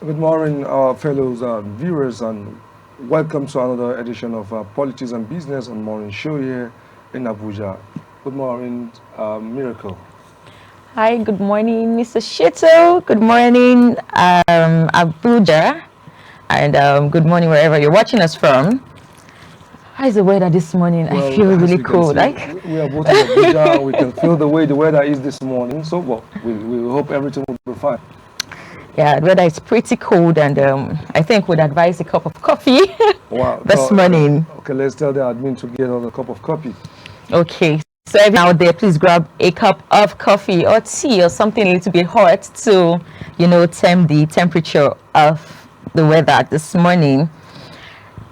Good morning, our fellow viewers, and welcome to another edition of Politics and Business on Morning Show here in Abuja. Good morning, Miracle. Hi, good morning, Mr. Shito. Good morning, Abuja, and good morning wherever you're watching us from. How is the weather this morning? Well, I feel really cold. We are both in Abuja. We can feel the way the weather is this morning. So, well, we hope everything will be fine. Yeah, the weather is pretty cold, and I think we'd advise a cup of coffee Wow, this morning. Okay, let's tell the admin to get us a cup of coffee. Okay, so everyone out there, please grab a cup of coffee or tea or something a little bit hot to, tame the temperature of the weather this morning.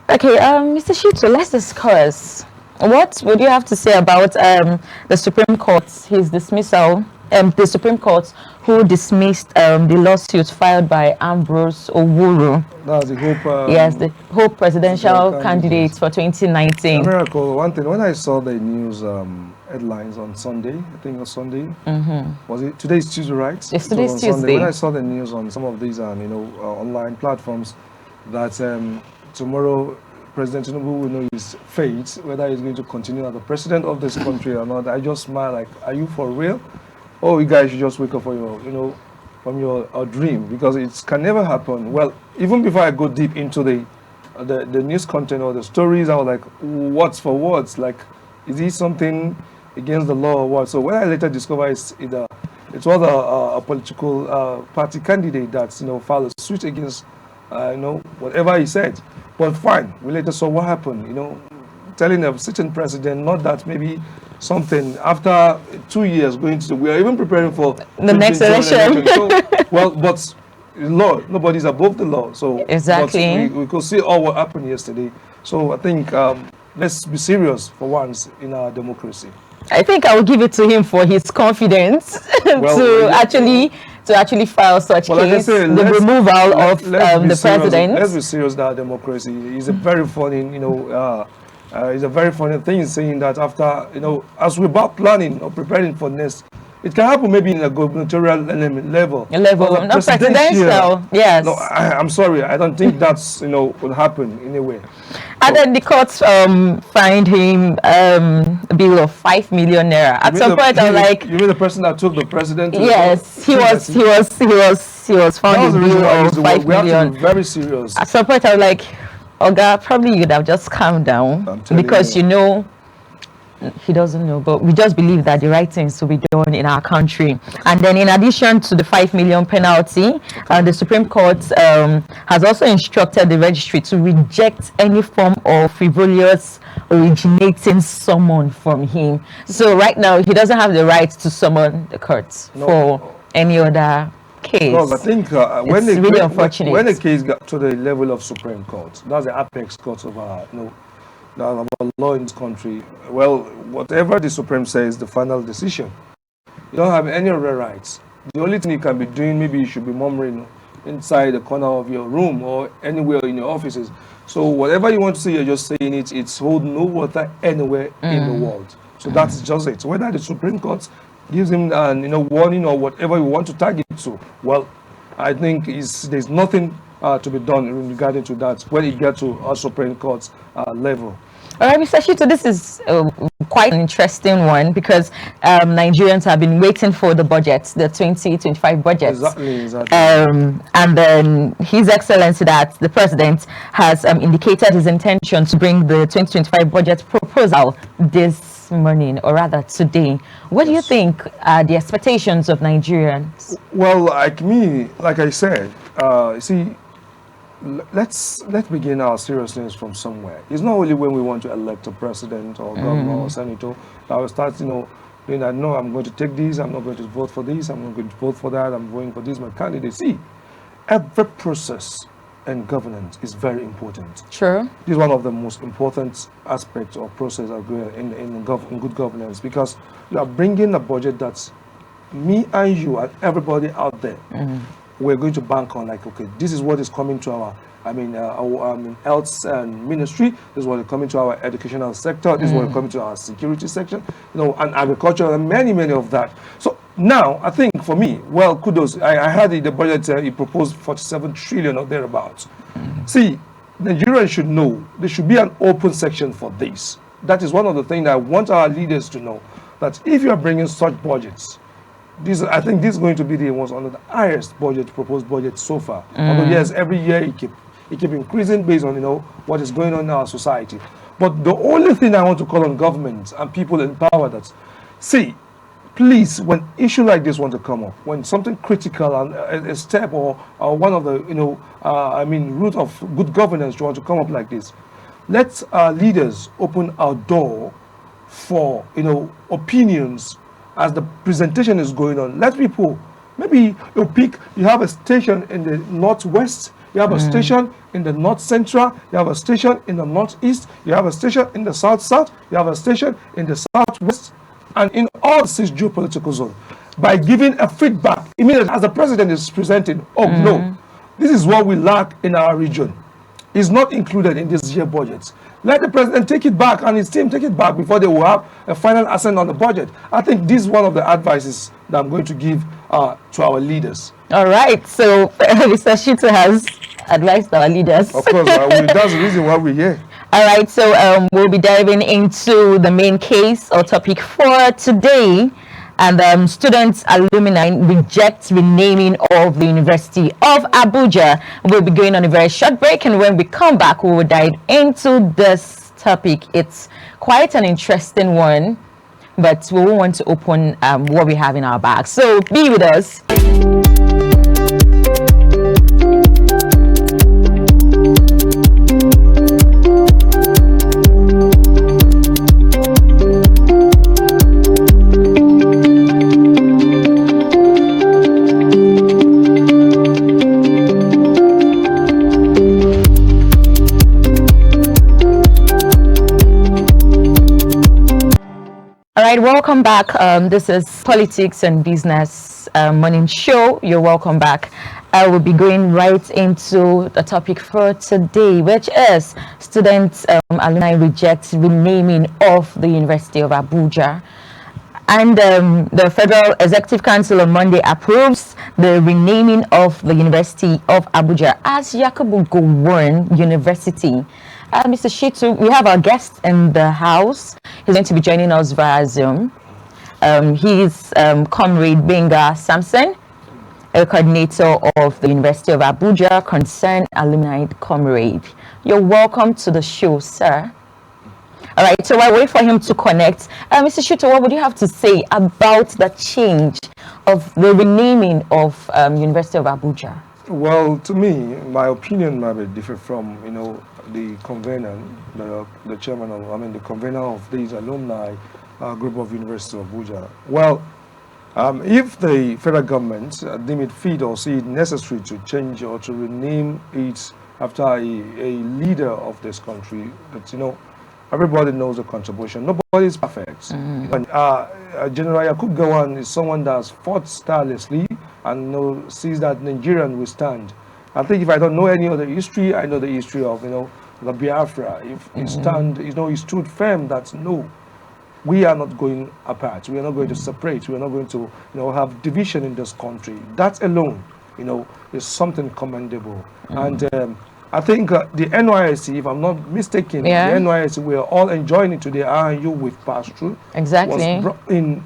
Okay, Mr. Shito, let's discuss. What would you have to say about the Supreme Court, his dismissal, the Supreme Court who dismissed the lawsuit filed by Ambrose Owuru? That's the Hope. Yes, the Hope presidential candidate for 2019. A miracle. One thing, when I saw the news headlines on Sunday, I think on Sunday, was it? Today's Tuesday, right? Yes, today's Tuesday. Sunday. When I saw the news on some of these, online platforms, that tomorrow President Tinubu will know his fate, whether he's going to continue as the president of this country or not. I just smile like, are you for real? Oh, you guys should just wake up for your, from your dream, because it can never happen. Well, even before I go deep into the news content or the stories, I was like, words for words, like, is this something against the law or what? So when I later discovered it was a political party candidate that filed a suit against whatever he said. But fine, we later saw what happened. Telling a sitting president, not that maybe something after 2 years going to, we are even preparing for the next election. So, well, but law, nobody's above the law. So exactly, we could see all what happened yesterday. So I think let's be serious for once in our democracy. I think I will give it to him for his confidence to actually file such case, the removal of the president. Let's be serious in our democracy. It's a very funny, it's a very funny thing saying that after, as we're about planning or preparing for next, it can happen maybe in a gubernatorial level. Not presidential, yes. No, I'm sorry, I don't think that's, will happen anyway. And then the courts fined him a bill of 5 million naira. At some point, I'm like, you mean the person that took the president? Yes, he was found a bill of 5 million. We have to be very serious. At some point, I'm like, Oga, probably you'd have just calmed down, because he doesn't know, but we just believe that the right things to be done in our country. And then in addition to the 5 million penalty, the Supreme Court has also instructed the registry to reject any form of frivolous originating summon from him. So right now, he doesn't have the right to summon the courts for any other case. Well, I think when the case got to the level of Supreme Court, that's the apex court of our law in this country. Well, whatever the Supreme says, the final decision. You don't have any other rights. The only thing you can be doing, maybe you should be murmuring inside the corner of your room or anywhere in your offices. So whatever you want to say, you're just saying it. It's hold no water anywhere in the world. So that's just it. So whether the Supreme Court gives him warning or whatever you want to target to, well, I think there's nothing to be done regarding to that when it gets to our Supreme Court's level. All right, Mr. Shito, this is quite an interesting one, because Nigerians have been waiting for the budget, the 2025 budget. Exactly. And then His Excellency, that the President has indicated his intention to bring the 2025 budget proposal this morning, or rather today. What do you think are the expectations of Nigerians? Well, like I said, see, let's begin our seriousness from somewhere. It's not only when we want to elect a president or governor or senator that we start, doing that. No, I'm going to take this. I'm not going to vote for this. I'm not going to vote for that. I'm voting for this, my candidate. See, every process and governance is very important. Sure. This is one of the most important aspects of process in good governance, because you are bringing a budget that's me and you and everybody out there we're going to bank on, like, okay, this is what is coming to our health ministry. This is what is coming to our educational sector. This is what is coming to our security section, and agriculture, and many of that. So now, I think for me, well, kudos. I heard in the budget he proposed 47 trillion or thereabouts. See, Nigerians should know there should be an open section for this. That is one of the things I want our leaders to know, that if you are bringing such budgets, I think this is going to be the one of the highest proposed budget so far. Although yes, every year it keep increasing based on what is going on in our society. But the only thing I want to call on government and people in power, that see, please, when issue like this want to come up, when something critical and a step or one of the root of good governance want to come up like this, let our leaders open our door for opinions as the presentation is going on. Let people, maybe you have a station in the northwest, you have a station in the north central, you have a station in the northeast, you have a station in the south, you have a station in the southwest, and in all the 6 geopolitical zones, by giving a feedback immediately as the president is presenting, no, this is what we lack in our region. It's not included in this year budget. Let the president take it back and his team take it back before they will have a final assent on the budget. I think this is one of the advices that I'm going to give to our leaders. All right. So Mr. Shito has advised our leaders. Of course, that's the reason why we're here. All right. So we'll be diving into the main case or topic for today. And students, alumni reject renaming of the University of Abuja. We'll be going on a very short break, and when we come back, we will dive into this topic. It's quite an interesting one, but we will want to open what we have in our bag. So be with us. Welcome back. This is Politics and Business Morning Show. You're welcome back. I will be going right into the topic for today, which is students, alumni reject renaming of the University of Abuja. And the Federal Executive Council on Monday approves the renaming of the University of Abuja as Yakubu Gowon University. Mr. Shitu, we have our guest in the house. He's going to be joining us via Zoom. He's Comrade Benga Samson, a coordinator of the University of Abuja, concerned alumni comrade. You're welcome to the show, sir. All right, so while I wait for him to connect, Mr. Shitu, what would you have to say about the change of the renaming of University of Abuja? Well, to me, my opinion might be different from, the convener, the chairman of, the convener of these alumni group of University of Abuja. Well, if the federal government deem it fit or see it necessary to change or to rename it after a leader of this country, that, everybody knows the contribution. Nobody is perfect. And, General Yakubu Gowon is someone that's fought tirelessly and sees that Nigerian will stand. I think if I don't know any other history, I know the history of the Biafra. If he he stood firm that no, we are not going apart. We are not going to separate. We are not going to have division in this country. That alone, is something commendable. And I think the NYSC, if I'm not mistaken, the NYSC, we are all enjoying it today. RNU we've passed through. Exactly. Was brought in,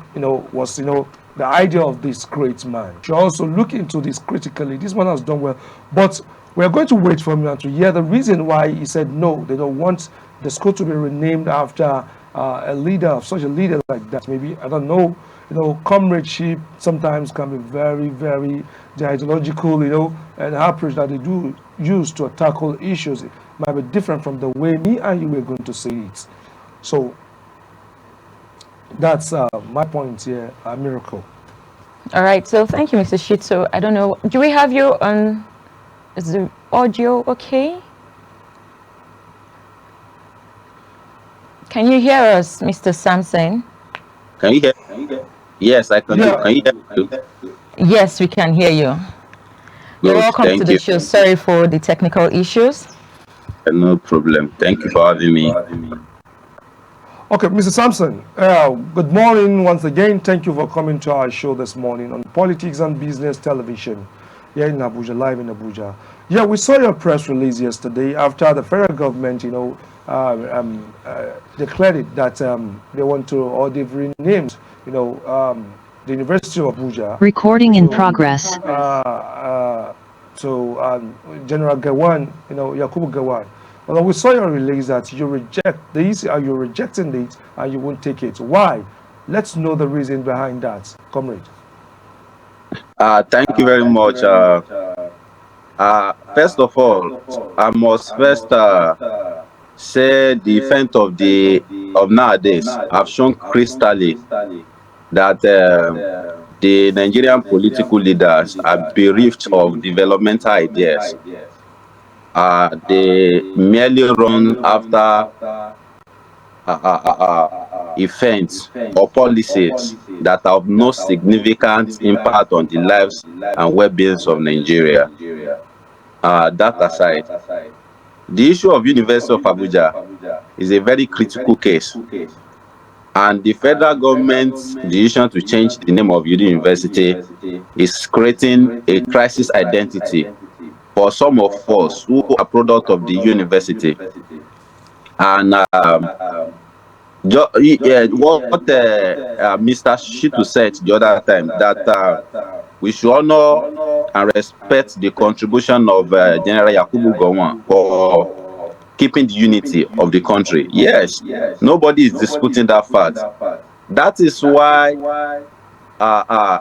the idea of this great man. You also look into this critically. This one has done well, but we're going to wait for him to hear the reason why he said no. They don't want the school to be renamed after such a leader like that. Maybe, I don't know. Comradeship sometimes can be very, very ideological. And the approach that they do use to tackle issues might be different from the way me and you were going to say it. So that's my point here, a miracle. All right, so thank you, Mr. Shito. I don't know, do we have you on, is the audio okay? Can you hear us, Mr. Samson? Can you hear? Yes, I can. Yeah. Can you hear? Yes, we can hear you. You're Good. welcome to Thank the you. show. Sorry for the technical issues. No problem. Thank you for having me. Okay, Mr. Sampson, good morning once again. Thank you for coming to our show this morning on Politics and Business Television here in Abuja, live in Abuja. Yeah, we saw your press release yesterday after the federal government, declared it that they want to, or they've renamed, the University of Abuja. Recording in progress. General Gawan, Yakubu Gawan. Well, we saw your release that you reject this, you're rejecting it, and you won't take it. Why? Let's know the reason behind that, comrade. Thank you very much. First of all, I must first say the event of nowadays have shown crystally that the Nigerian political leaders are bereft of developmental ideas. They merely run after events or policies that have no significant impact on the lives and well-being of Nigeria. That aside, the issue of University of Abuja is a very critical case, and the federal government's decision to change the name of the university is creating a crisis identity for some of us who are product of the university. And what Mr. Shitu said the other time, that we should honor and respect the contribution of General Yakubu Gowon for keeping the unity of the country. Yes, nobody is disputing that fact. That is why,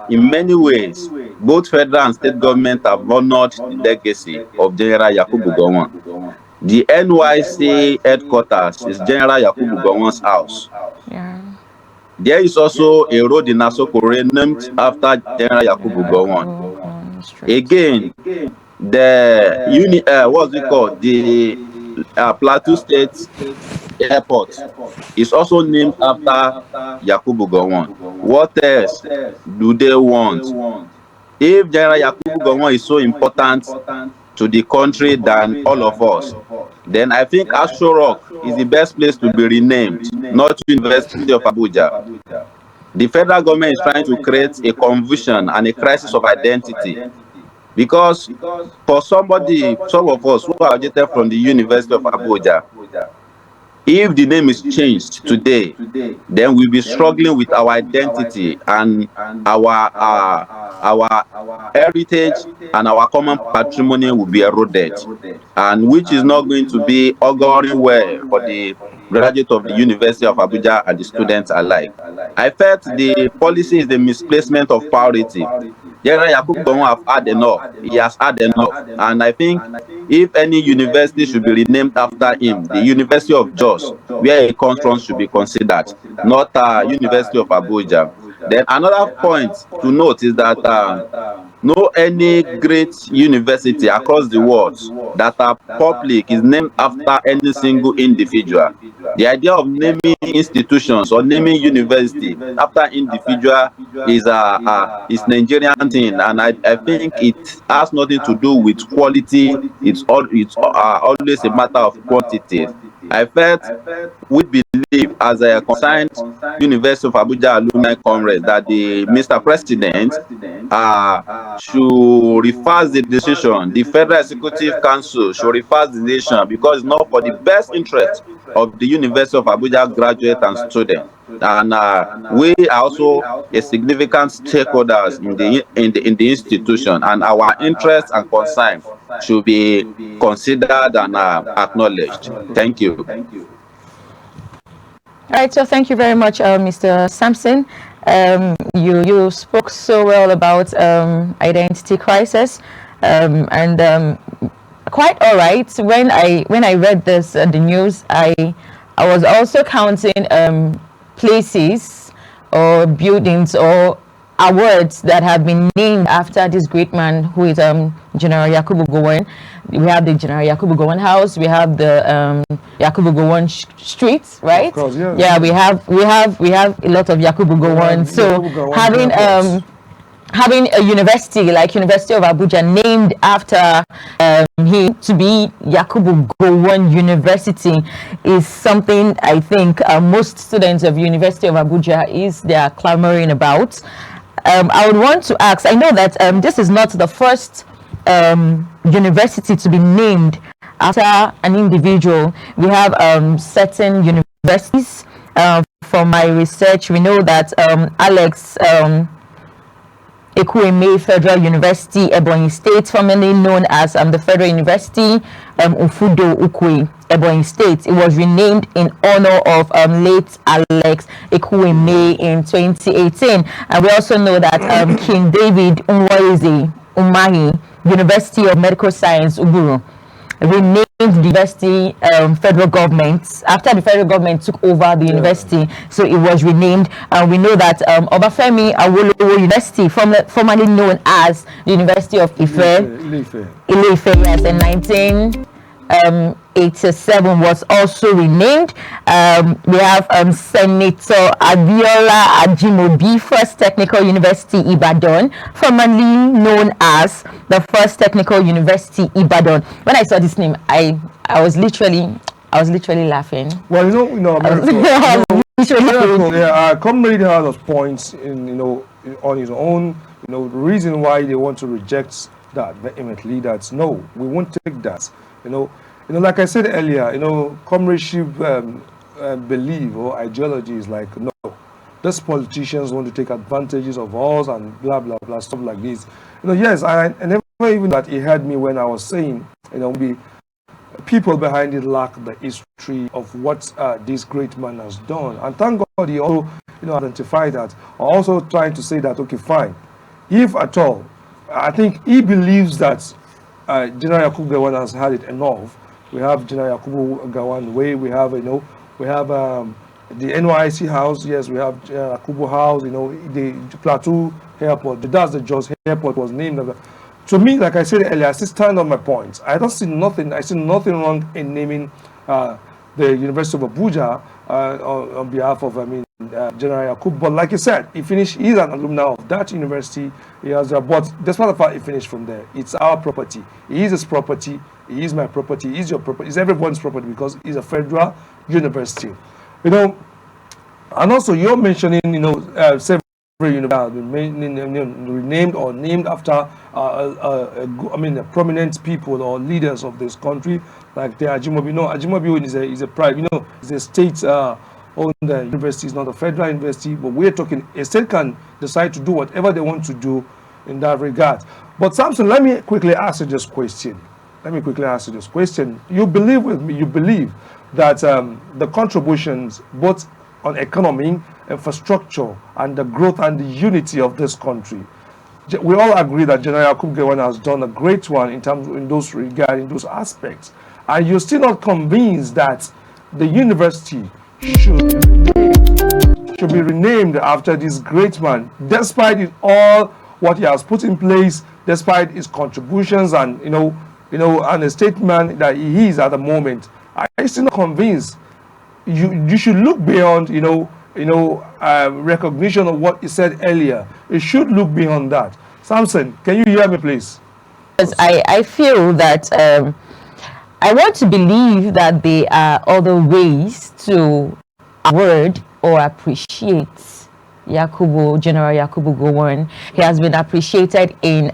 in many ways, both federal and state government have honored the legacy of General Yakubu Gowon. The NYC headquarters is General Yakubu Gowon's house. Yeah. There is also a road in Asokore named after General Yakubu Gowon. Again, the what's it called? The Plateau State Airport is also named after Yakubu Gowon. What else do they want? If General Yakubu Gowon is so important to the country than all of us, then I think Aso Rock is the best place to be renamed, not University of Abuja. The federal government is trying to create a confusion and a crisis of identity, because for some of us who are graduated from the University of Abuja, if the name is changed today, then we'll be struggling with our identity and our heritage and our common patrimony will be eroded, and which is not going to be auguring well for the graduate of the University of Abuja and the students alike. I felt the policy is the misplacement of priority. General Yakubu Gowon have had enough. He has had enough. And I think if any university should be renamed after him, the University of Jos, where he comes from, should be considered, not University of Abuja. Then another point to note is that no any great university across the world that are public is named after any single individual. The idea of naming institutions or naming university after individual is Nigerian thing, and I think it has nothing to do with quality. It's always a matter of quantity. I felt we believe as a concerned University of Abuja alumni comrade that the Mr. President should reverse the decision. The Federal Executive Council should reverse the decision, because it's not for the best interest of the University of Abuja graduates and students. And we are also a significant stakeholders in the institution, and our interests and concerns should be considered and acknowledged. Thank you. All right, so thank you very much, Mr. Sampson. You spoke so well about identity crisis, and quite all right. When I read this the news, I was also counting places or buildings or awards that have been named after this great man who is General Yakubu Gowon. We have the General Yakubu Gowon House. We have the Yakubu Gowon Streets, right? Of course, yeah. Yeah, we have a lot of Yakubu Gowon. So having a university like University of Abuja named after him to be Yakubu Gowon University is something I think most students of University of Abuja they are clamoring about. I would want to ask, I know that this is not the first university to be named after an individual. We have certain universities. From my research, we know that Alex Ekwueme Federal University, Ebonyi State, formerly known as the Federal University Ufudo Ukwe, Ebonyi State. It was renamed in honor of late Alex Ekwueme in 2018. And we also know that King David Unwaize Umahi, University of Medical Science, Uburu, renamed the university federal government after the federal government took over the university, so it was renamed. We know that Obafemi Awolowo University, formerly known as the University of Ife, yes, in 1987 was also renamed. We have Senator Abiola Ajimobi First Technical University Ibadan, formerly known as the First Technical University Ibadan. When I saw this name, I was literally laughing. Well, Comrade has those points in on his own. The reason why they want to reject that vehemently, that's no, we won't take that. Like I said earlier, comradeship belief or ideology is like, no, these politicians want to take advantages of us and blah blah blah, stuff like this. Yes, I never even that he heard me when I was saying, the people behind it lack the history of what this great man has done, and thank God he also identified that. Also trying to say that, okay, fine, if at all, I think he believes that General Yakubu Gowon has had it enough. We have General Yakubu Gowon Way. We have the NYC House. Yes, we have Yakubu House. The Plateau Airport. That's the Jos Airport was named. To me, like I said earlier, I still stand on my points. I don't see nothing. I see nothing wrong in naming the University of Abuja on behalf of General Yakubu. But like you said, he's an alumni of that university. He has but despite the fact he finished from there, it's our property. He is his property. He is my property. He is your property. It's everyone's property because it's a federal university. And also you're mentioning, several universities renamed or named after prominent people or leaders of this country, like the Ajimobi. Ajimobi is a private, is a state owned university. It's not a federal university, but we're talking a state can decide to do whatever they want to do in that regard. But Samson, let me quickly ask you this question. You believe with me, that the contributions both on economy, infrastructure, and the growth and the unity of this country, we all agree that General Yakubu Gowon has done a great one in those aspects. Are you still not convinced that the university should be renamed after this great man, despite all what he has put in place, despite his contributions and and a statement that he is at the moment? I'm still not convinced. You should look beyond recognition of what he said earlier. You should look beyond that. Samson, can you hear me, please? Yes, I feel that I want to believe that there are other ways to award or appreciate General Yakubu Gowon. He has been appreciated in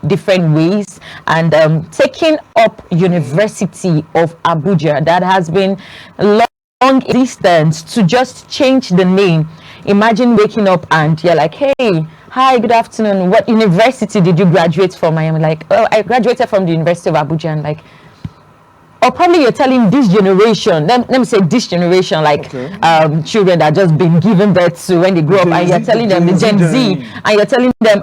different ways, and taking up University of Abuja, that has been long existence, to just change the name. Imagine waking up and you're like, hey, hi, good afternoon, what university did you graduate from? I am like, oh, I graduated from the University of Abuja. And like, or probably you're telling this generation, let me say this generation, like children that just been given birth to when they grow up, and you're telling them, the Gen Z, and you're telling them,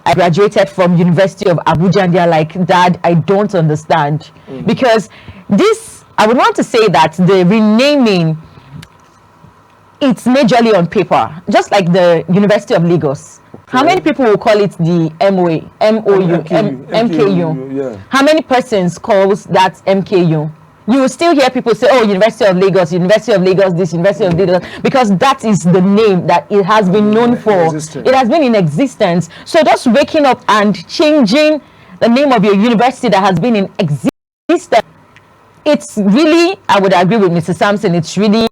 I graduated from University of Abuja, and they're like, Dad, I don't understand. Because this, I would want to say that the renaming, it's majorly on paper, just like the University of Lagos. How many people will call it the MKU? Yeah. How many persons calls that MKU? you will still hear people say, oh, University of Lagos, University of Lagos, this, University of Lagos, because that is the name that it has been known for. It has been in existence. So just waking up and changing the name of your university that has been in existence, it's really, I would agree with Mr. Sampson, it's really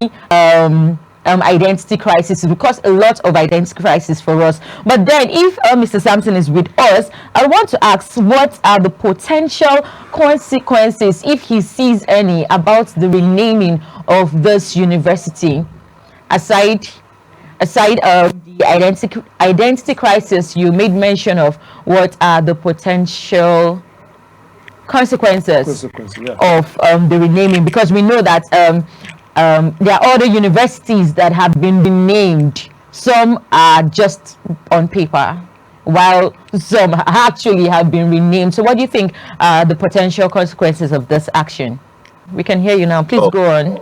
identity crisis, because a lot of identity crisis for us. But then if Mr. Sampson is with us, I want to ask, what are the potential consequences, if he sees any, about the renaming of this university? Aside the identity crisis you made mention of, what are the potential consequences of the renaming? Because we know that there are other universities that have been renamed. Some are just on paper, while some actually have been renamed. So what do you think are the potential consequences of this action? We can hear you now. Please go on.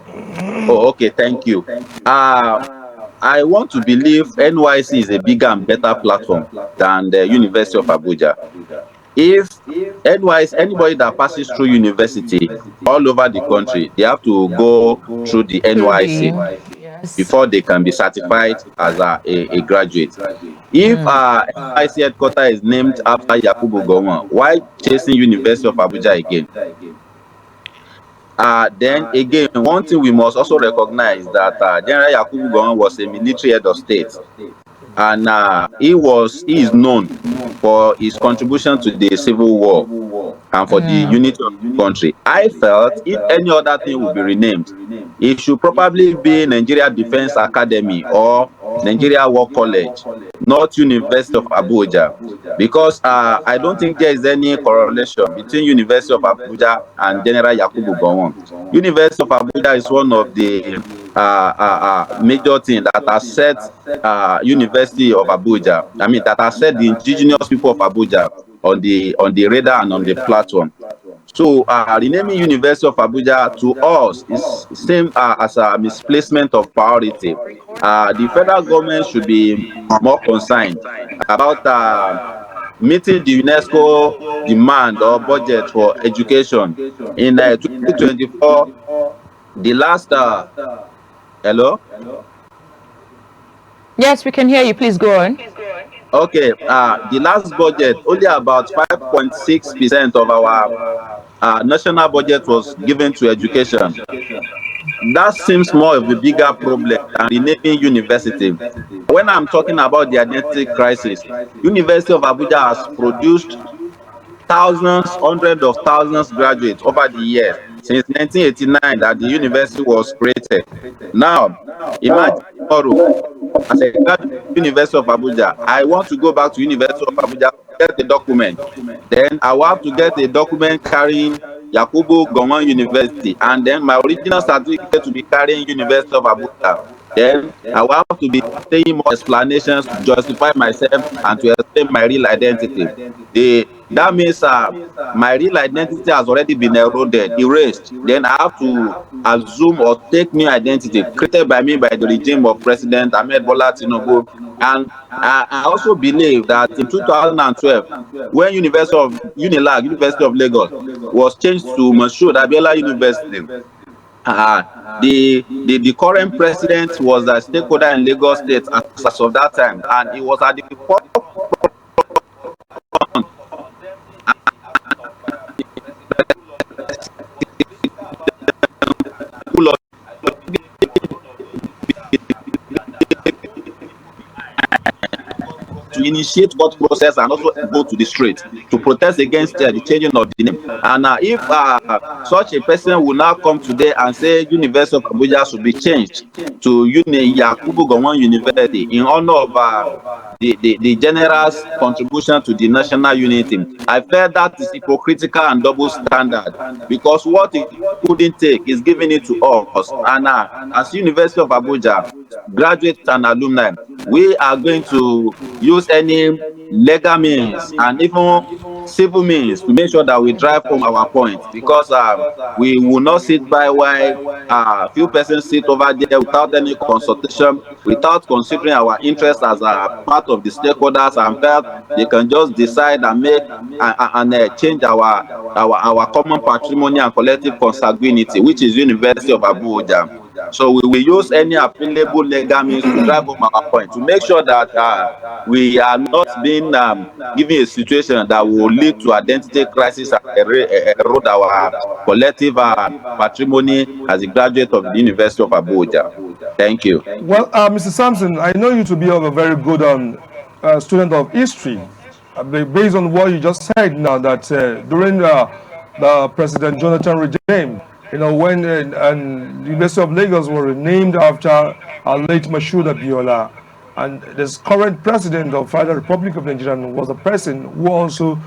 Oh, okay. Thank you. I want to believe NYC is a bigger and better platform than the University of Abuja. If NYC, anybody that passes through university all over the country, they have to go through the NYC before they can be certified as a graduate. If NYC headquarters is named after Yakubu Gowon, why chasing University of Abuja again? Then again, one thing we must also recognize that General Yakubu Gowon was a military head of state, and he is known for his contribution to the civil war and for the unity of the country. I felt if any other thing would be renamed, it should probably be Nigeria Defense Academy or Nigeria War College, not University of Abuja, because I don't think there is any correlation between University of Abuja and General Yakubu Gowon. University of Abuja is one of the major things that has set University of Abuja, that has set the indigenous people of Abuja on the radar and on the platform. So renaming University of Abuja to us is same as a misplacement of priority. The federal government should be more concerned about meeting the UNESCO demand or budget for education. In 2024, the last hello? Yes, we can hear you. Please go on. Okay, the last budget, only about 5.6% of our national budget was given to education. That seems more of a bigger problem than renaming university. When I'm talking about the identity crisis, University of Abuja has produced thousands, hundreds of thousands graduates over the years since 1989 that the university was created. Now, imagine tomorrow, as a graduate of University of Abuja, I want to go back to University of Abuja to get the document. Then I will have to get a document carrying Yakubu Gowon University, and then my original certificate to be carrying University of Abuja. Then I will have to be saying more explanations to justify myself and to explain my real identity. That means my real identity has already been eroded, erased. Then I have to assume or take new identity created by me by the regime of President Ahmed Bola Tinubu. And I also believe that in 2012, when University of University of Lagos was changed to Moshood Abiola University, the current president was a stakeholder in Lagos State as of that time, and he was at the to initiate what process and also go to the street to protest against the changing of the name. And if such a person will now come today and say University of Abuja should be changed to Yakubu Gowon University in honor of the general's contribution to the national unity, I felt that is hypocritical and double standard, because what he couldn't take is giving it to us. And as University of Abuja graduates and alumni, we are going to use any legal means and even civil means to make sure that we drive home our point, because we will not sit by while few persons sit over there without any consultation, without considering our interests as a part of the stakeholders, and felt they can just decide and make and change our common patrimony and collective consanguinity, which is University of Abuja. So we will use any available legal means to drive home our point, to make sure that we are not being given a situation that will lead to identity crisis and erode our collective patrimony as a graduate of the University of Abuja. Thank you. Well, Mr. Sampson, I know you to be a very good student of history. Based on what you just said now, that during the President Jonathan regime, when the University of Lagos was renamed after our late Mashood Abiola, and this current president of the Republic of Nigeria was a person who also,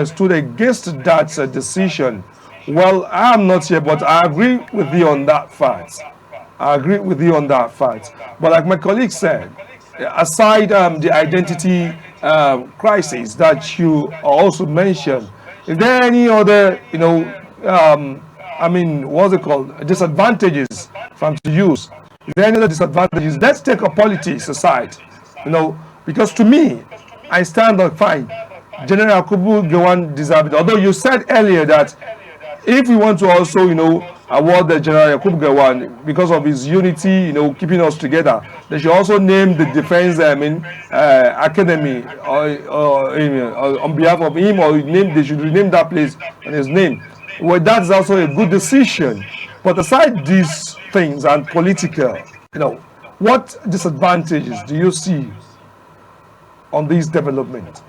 stood against that decision. Well, I'm not here, but I agree with you on that fact. But like my colleague said, aside the identity crisis that you also mentioned, is there any other, what's it called, disadvantages from to use? Is there any other disadvantages? Let's take a politics aside, because to me, I stand on fine. General Yakubu Gowon deserved it. Although you said earlier that if we want to also, award the General Yakubu Gowon because of his unity, keeping us together, they should also name the Defense Academy on behalf of him, or they should rename that place in his name. Well, that's also a good decision. But aside these things and political, what disadvantages do you see on these developments?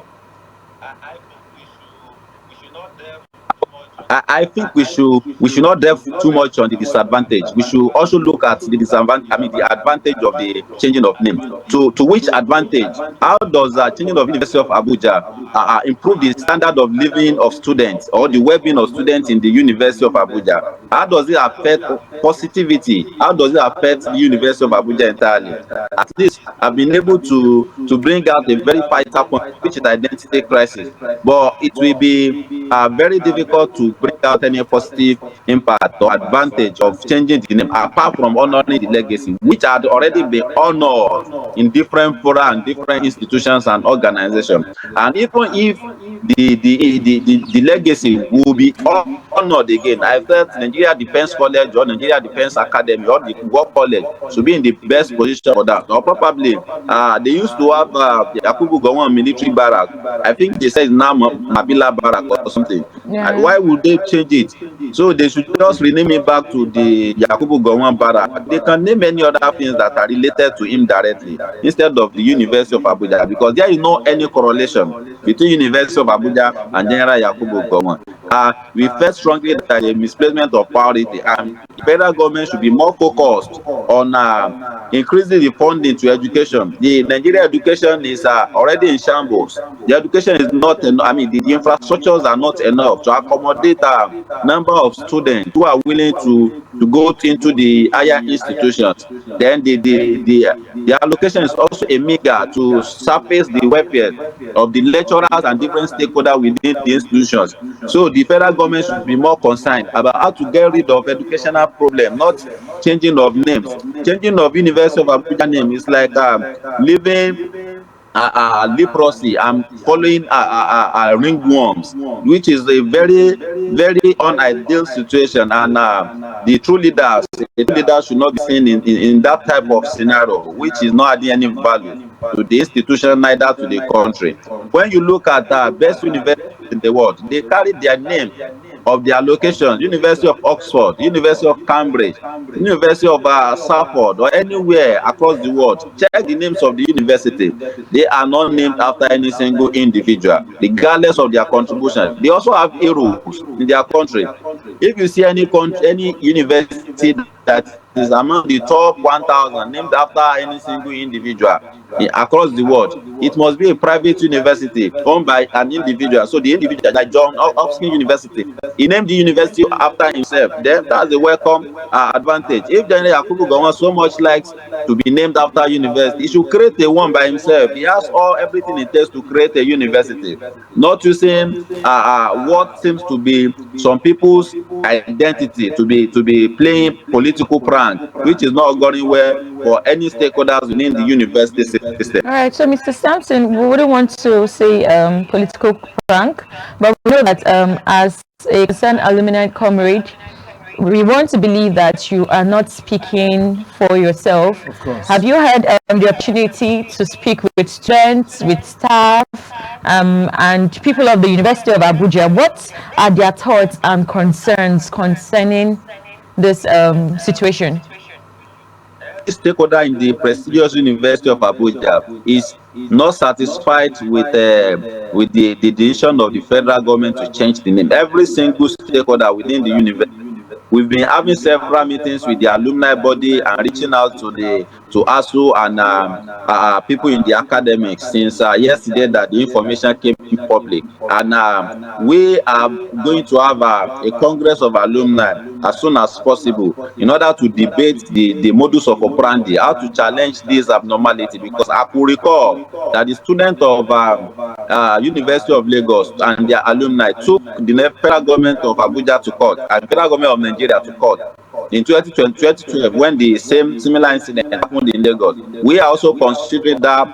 I think we should not delve too much on the disadvantage. We should also look at the disadvantage, the advantage of the changing of name. To which advantage? How does changing of University of Abuja improve the standard of living of students or the well-being of students in the University of Abuja? How does it affect positivity? How does it affect the University of Abuja entirely? At least I've been able to bring out a very vital point, which is identity crisis. But it will be very difficult to bring out any positive impact or advantage of changing the name, apart from honoring the legacy, which had already been honored in different fora and different institutions and organizations. And even if the legacy will be honored again, I felt Nigeria Defense College or Nigeria Defense Academy or the War College should be in the best position for that. Or probably they used to have the Yakubu Gowon military barrack. I think they said now Mabila barrack or something. Yeah. Why would they change it? So they should just rename it back to the Yakubu Gowon barrack. They can name any other things that are related to him directly instead of the University of Abuja, because there is no any correlation between University of Abuja and General Yakubu Gowon. We felt strongly that a misplacement of priority, and the federal government should be more focused on increasing the funding to education. The Nigerian education is already in shambles. The education is not enough. The infrastructures are not enough to accommodate a number of students who are willing to go into the higher institutions. Then the allocation is also a meager to surface the welfare of the lecturers and different stakeholders within the institutions. So the federal government should be more concerned about how to get rid of educational problem, not changing of names. Changing of University of Abuja name is like living leprosy and following ringworms, which is a very, very unideal situation. And the true leaders should not be seen in that type of scenario, which is not adding any value to the institution, neither to the country. When you look at best universities in the world, they carry their name of their locations: University of Oxford, University of Cambridge, University of Salford, or anywhere across the world. Check the names of the university. They are not named after any single individual, regardless of their contribution. They also have heroes in their country. If you see any university university that is among the top 1,000 named after any single individual across the world. It must be a private university owned by an individual. So the individual, like John Hopkins University, he named the university after himself. Then that's a welcome advantage. If General Yakubu Gowon so much likes to be named after university, he should create a one by himself. He has everything it takes to create a university, not using what seems to be some people's identity to be playing political prank, which is not going well for any stakeholders within the university system. All right, so Mr. Sampson, we wouldn't want to say political prank, but we know that as a concerned alumni comrade, we want to believe that you are not speaking for yourself. Of course. Have you had the opportunity to speak with students, with staff, and people of the University of Abuja? What are their thoughts and concerns concerning this situation? Stakeholder in the prestigious University of Abuja is not satisfied with the decision of the federal government to change the name. Every single stakeholder within the university, we've been having several meetings with the alumni body and reaching out to ASU and people in the academics since yesterday that the information came public. And we are going to have a Congress of Alumni as soon as possible in order to debate the modus of operandi, how to challenge this abnormality, because I could recall that the student of University of Lagos and their alumni took the federal government of Abuja to court and federal government of Nigeria to court in 2012 when the similar incident happened in Lagos. We are also considering that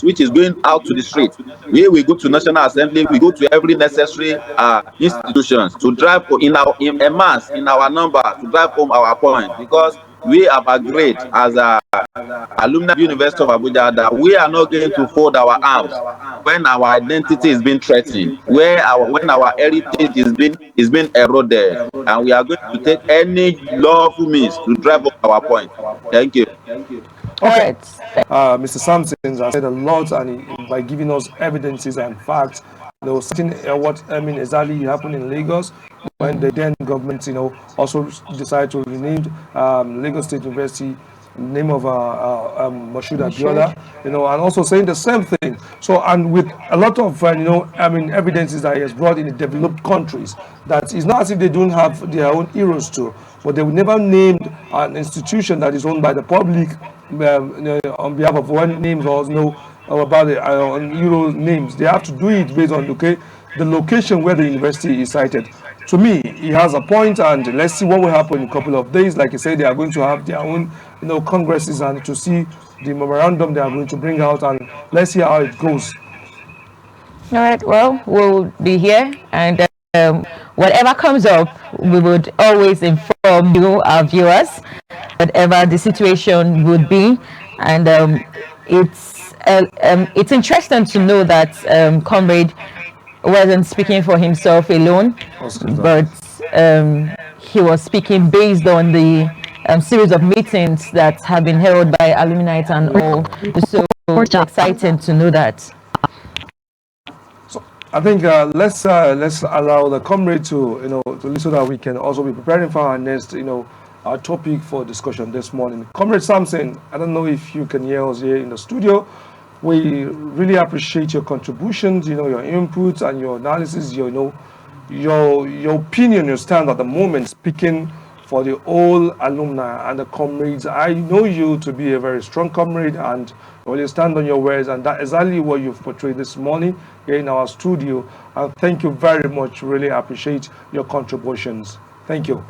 which is going out to the street. We go to National Assembly, we go to every necessary institutions to drive in a mass in our number to drive home our point, because we have agreed as alumni of University of Abuja that we are not going to fold our arms when our identity is being threatened, when our heritage is being eroded, and we are going to take any lawful means to drive home our point. Thank you. Okay. Mr. Sampson has said a lot, and by giving us evidences and facts, something what exactly happened in Lagos when the then government, also decided to rename Lagos State University name of Moshood Abiola, and also saying the same thing. So, and with a lot of evidences that he has brought in the developed countries, that it's not as if they don't have their own heroes too, but they will never name an institution that is owned by the public on behalf of one names or about the hero names. They have to do it based on the location where the university is cited. To me, he has a point, and let's see what will happen in a couple of days. Like I said, they are going to have their own congresses and to see the memorandum they are going to bring out, and let's see how it goes. All right, well, we'll be here, and whatever comes up, we would always inform you, our viewers, whatever the situation would be. And it's interesting to know that Comrade wasn't speaking for himself alone, but he was speaking based on the series of meetings that have been held by alumni and all. So exciting to know that. So I think let's allow the comrade to so that we can also be preparing for our next our topic for discussion this morning. Comrade Sampson, I don't know if you can hear us here in the studio. We really appreciate your contributions, your inputs and your analysis, your opinion, your stand at the moment, speaking for the whole alumni and the comrades. I know you to be a very strong comrade, and you stand on your words, and that's exactly what you've portrayed this morning here in our studio. And thank you very much. Really appreciate your contributions. Thank you.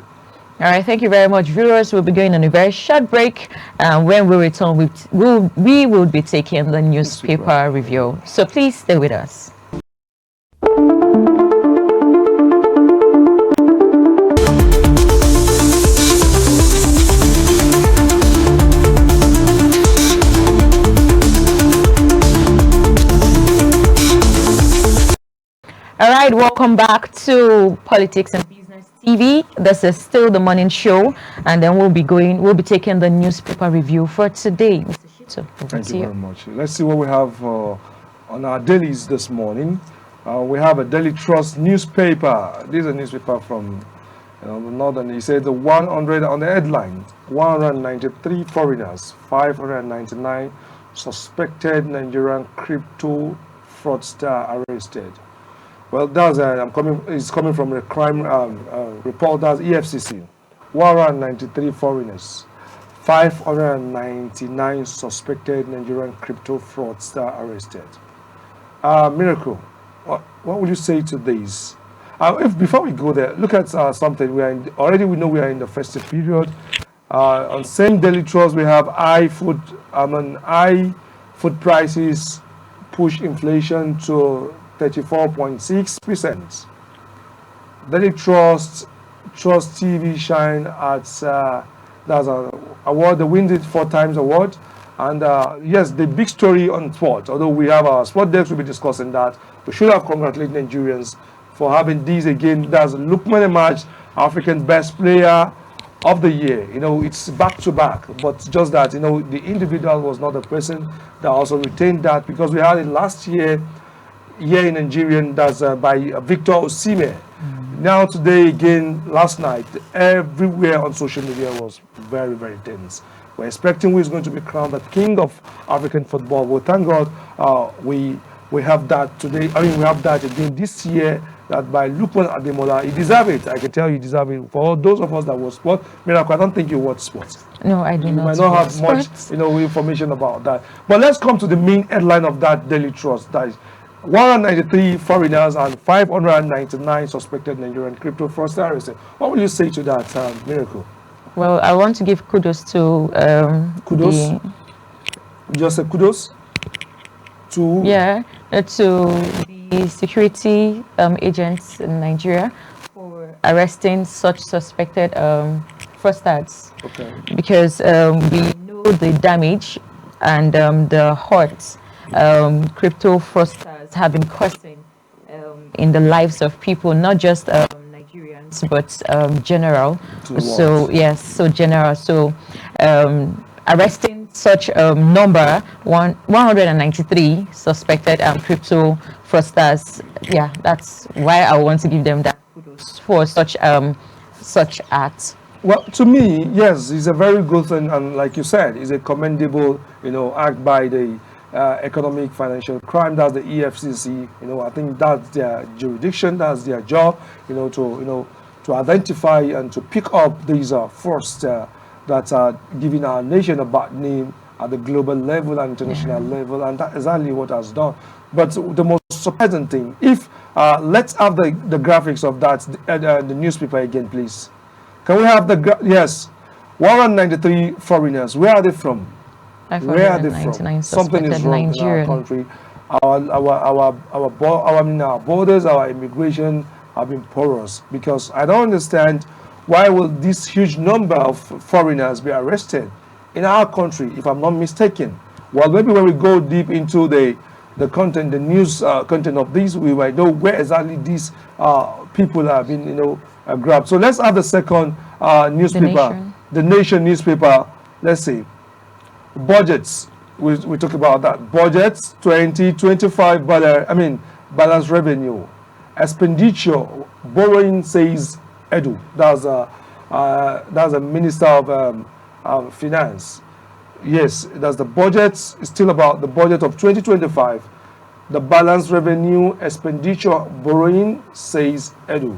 All right, thank you very much, viewers. We'll be going on a very short break. When we return, we will be taking the newspaper review. So please stay with us. All right, welcome back to Politics and Business TV. This is still the morning show, and then we'll be taking the newspaper review for today. Mr. Shito, thank you very much. Let's see what we have on our dailies this morning. We have a Daily Trust newspaper. This is a newspaper from the northern. He said the 100 on the headline: 193 foreigners, 599 suspected Nigerian crypto fraudster arrested. Well, that's it's coming from the crime report. That's EFCC. 193 foreigners, 599 suspected Nigerian crypto fraudster arrested. Miracle, what would you say to this? If before we go there, look at something. We know we are in the festive period. On same Daily Trust, we have high food prices push inflation to 34.6%. Daily Trust TV shine at that's an award. They win it 4 times award. And yes, the big story on sport, although we have our sport desk, we'll be discussing that. We should have congratulated Nigerians for having these again. That's Lukman Emerged African Best Player of the Year. It's back to back, but just that, the individual was not the person that also retained that, because we had it last year in Nigerian, that's by Victor Osimhen. Now today again, last night, everywhere on social media was very, very tense. We're expecting who is going to be crowned the king of African football. Well, thank God we have that today. We have that again this year, that by Lukman Ademola. He deserves it. I can tell you, he deserves it. For all those of us that watch sport, Miracle, I don't think you watch sports. No, I do not. You might not have much, information about that. But let's come to the main headline of that Daily Trust. That is 193 foreigners and 599 suspected Nigerian crypto fraudsters arrested. What will you say to that, Miracle? Well, I want to give kudos to kudos. Just a kudos to to the security agents in Nigeria for arresting such suspected fraudsters. Okay. Because we know the damage and the hurt crypto fraudsters have been causing in the lives of people, not just Nigerians, but general. So yes, so general. So arresting such number 193 suspected crypto fraudsters. Yeah, that's why I want to give them that kudos for such acts. Well, to me, yes, it's a very good thing, and like you said, it's a commendable, act by the economic financial crime. That's the EFCC. I think that's their jurisdiction. That's their job. To identify and to pick up these fraudsters that are giving our nation a bad name at the global level and international level, and that's exactly what has done. But the most surprising thing, if let's have the graphics of that, the newspaper again, please. Can we have yes, 193 foreigners. Where are they from? Where are they from? Something is wrong in our country. Our borders, our immigration have been porous, because I don't understand why will this huge number of foreigners be arrested in our country, if I'm not mistaken. Well, maybe when we go deep into the content, the news content of this, we might know where exactly these people have been, grabbed. So let's have the second newspaper, the Nation newspaper. Let's see. Budgets. We talk about that. Budgets 2025 balance revenue. Expenditure borrowing, says Edu. That's a minister of finance. Yes, that's the budget. It's still about the budget of 2025. The balance revenue, expenditure, borrowing, says Edu.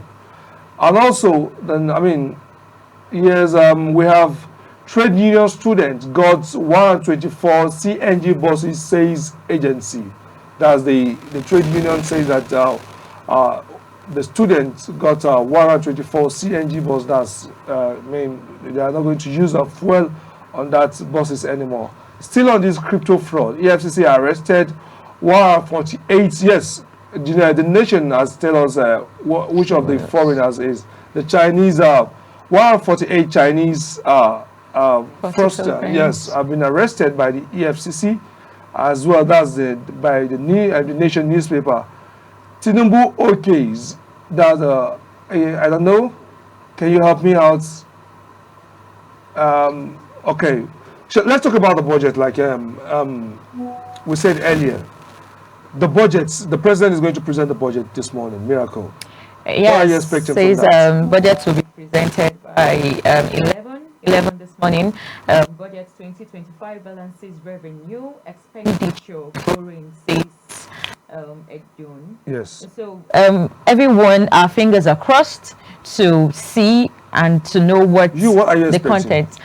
And also, then yes, we have trade union students got 124 CNG buses, says agency. That's the trade union says that the students got 124 CNG bus. That's they are not going to use the fuel on that buses anymore. Still on this crypto fraud, EFCC arrested 148. Yes, the nation has tell us which of the foreigners is the Chinese. 148 Chinese fraudsters, yes, have been arrested by the EFCC as well. That's by the Nation newspaper. Tinubu okays. That's I don't know. Can you help me out? Okay, so let's talk about the budget. Like we said earlier, The budgets, the president is going to present the budget this morning. Miracle. Yes, what are you expecting says, from that? Budget will be presented by 11 this morning. Budget 2025 balances revenue, expenditure, borrowing, says June. Yes. So everyone, our fingers are crossed to see and to know what are you the expecting? content.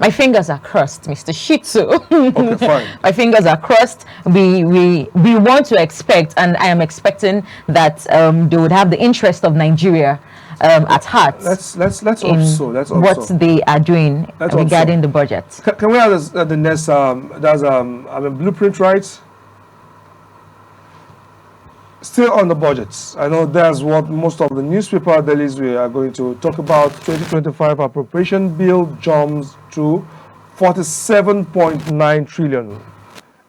My fingers are crossed, Mr. Shitsu. Okay, fine. My fingers are crossed. We want to expect, and I am expecting that they would have the interest of Nigeria at heart. Let's hope so. Let's hope what so. they are doing regarding the budget. Can we have the next? That's blueprint, right? Still on the budgets. I know that's what most of the newspaper dailies we are going to talk about. 2025 appropriation bill jumps to 47.9 trillion.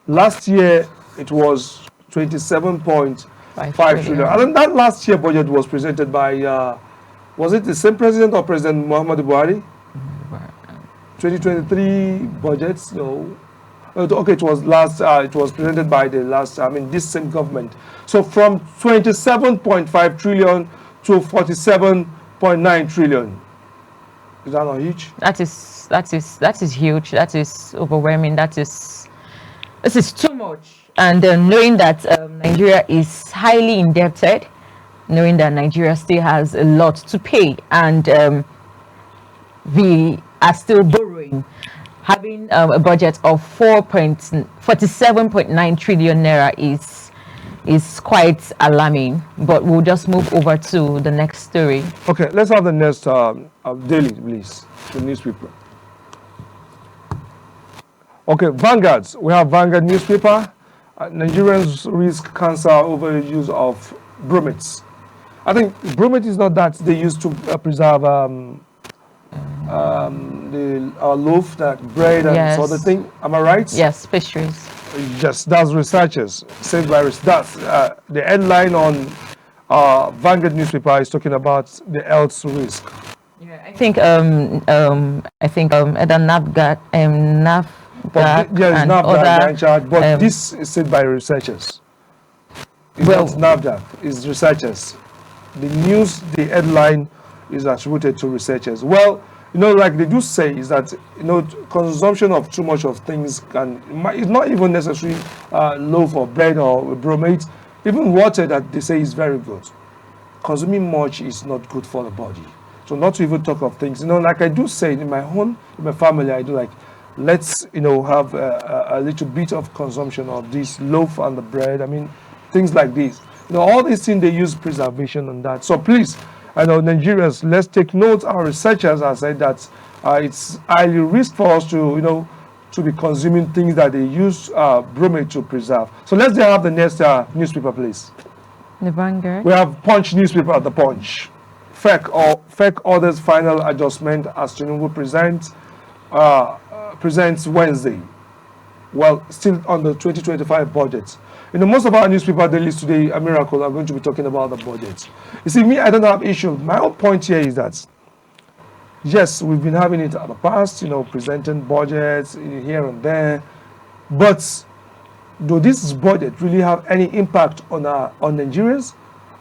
Last year it was 27.5 trillion. And that last year budget was presented by was it the same president or President Muhammadu Buhari? 2023 budgets, no. Okay, it was it was presented by the last, this same government. So from 27.5 trillion to 47.9 trillion. Is that not huge? That is huge. That is overwhelming. This is too much. And knowing that Nigeria is highly indebted, knowing that Nigeria still has a lot to pay, and we are still borrowing. Having a budget of 47.9 trillion naira is quite alarming. But we'll just move over to the next story. Okay, let's have the next daily, please. The newspaper. Okay, Vanguard. We have Vanguard newspaper. Nigerians risk cancer over the use of bromates. I think bromate is not that they used to preserve the loaf, that bread and sort of thing. Am I right? Yes, pastries. Yes, that's researchers. Said by that's the headline on Vanguard newspaper is talking about the health risk. Yeah, I think either NAFGAT, but this is said by researchers. It's not NAFDAC, it's researchers. The news, the headline is attributed to researchers. Well, like they do say, is that consumption of too much of things it's not even necessarily loaf of bread or bromate. Even water that they say is very good. Consuming much is not good for the body. So not to even talk of things, like I do say in my family, I do like, let's have a little bit of consumption of this loaf and the bread. Things like this. All these things they use preservation on that. So please. I know Nigerians, let's take note. Our researchers have said that it's highly risk for us to be consuming things that they use bromate to preserve. So let's have the next newspaper, please. The Vanguard. We have Punch newspaper at the Punch. Fake orders final adjustment as Tinubu presents Wednesday. Well, still on the 2025 budget. Most of our newspaper dailies today, a miracle, are going to be talking about the budget. You see, me, I don't have issue. My whole point here is that, yes, we've been having it in the past, presenting budgets here and there. But do this budget really have any impact on Nigerians?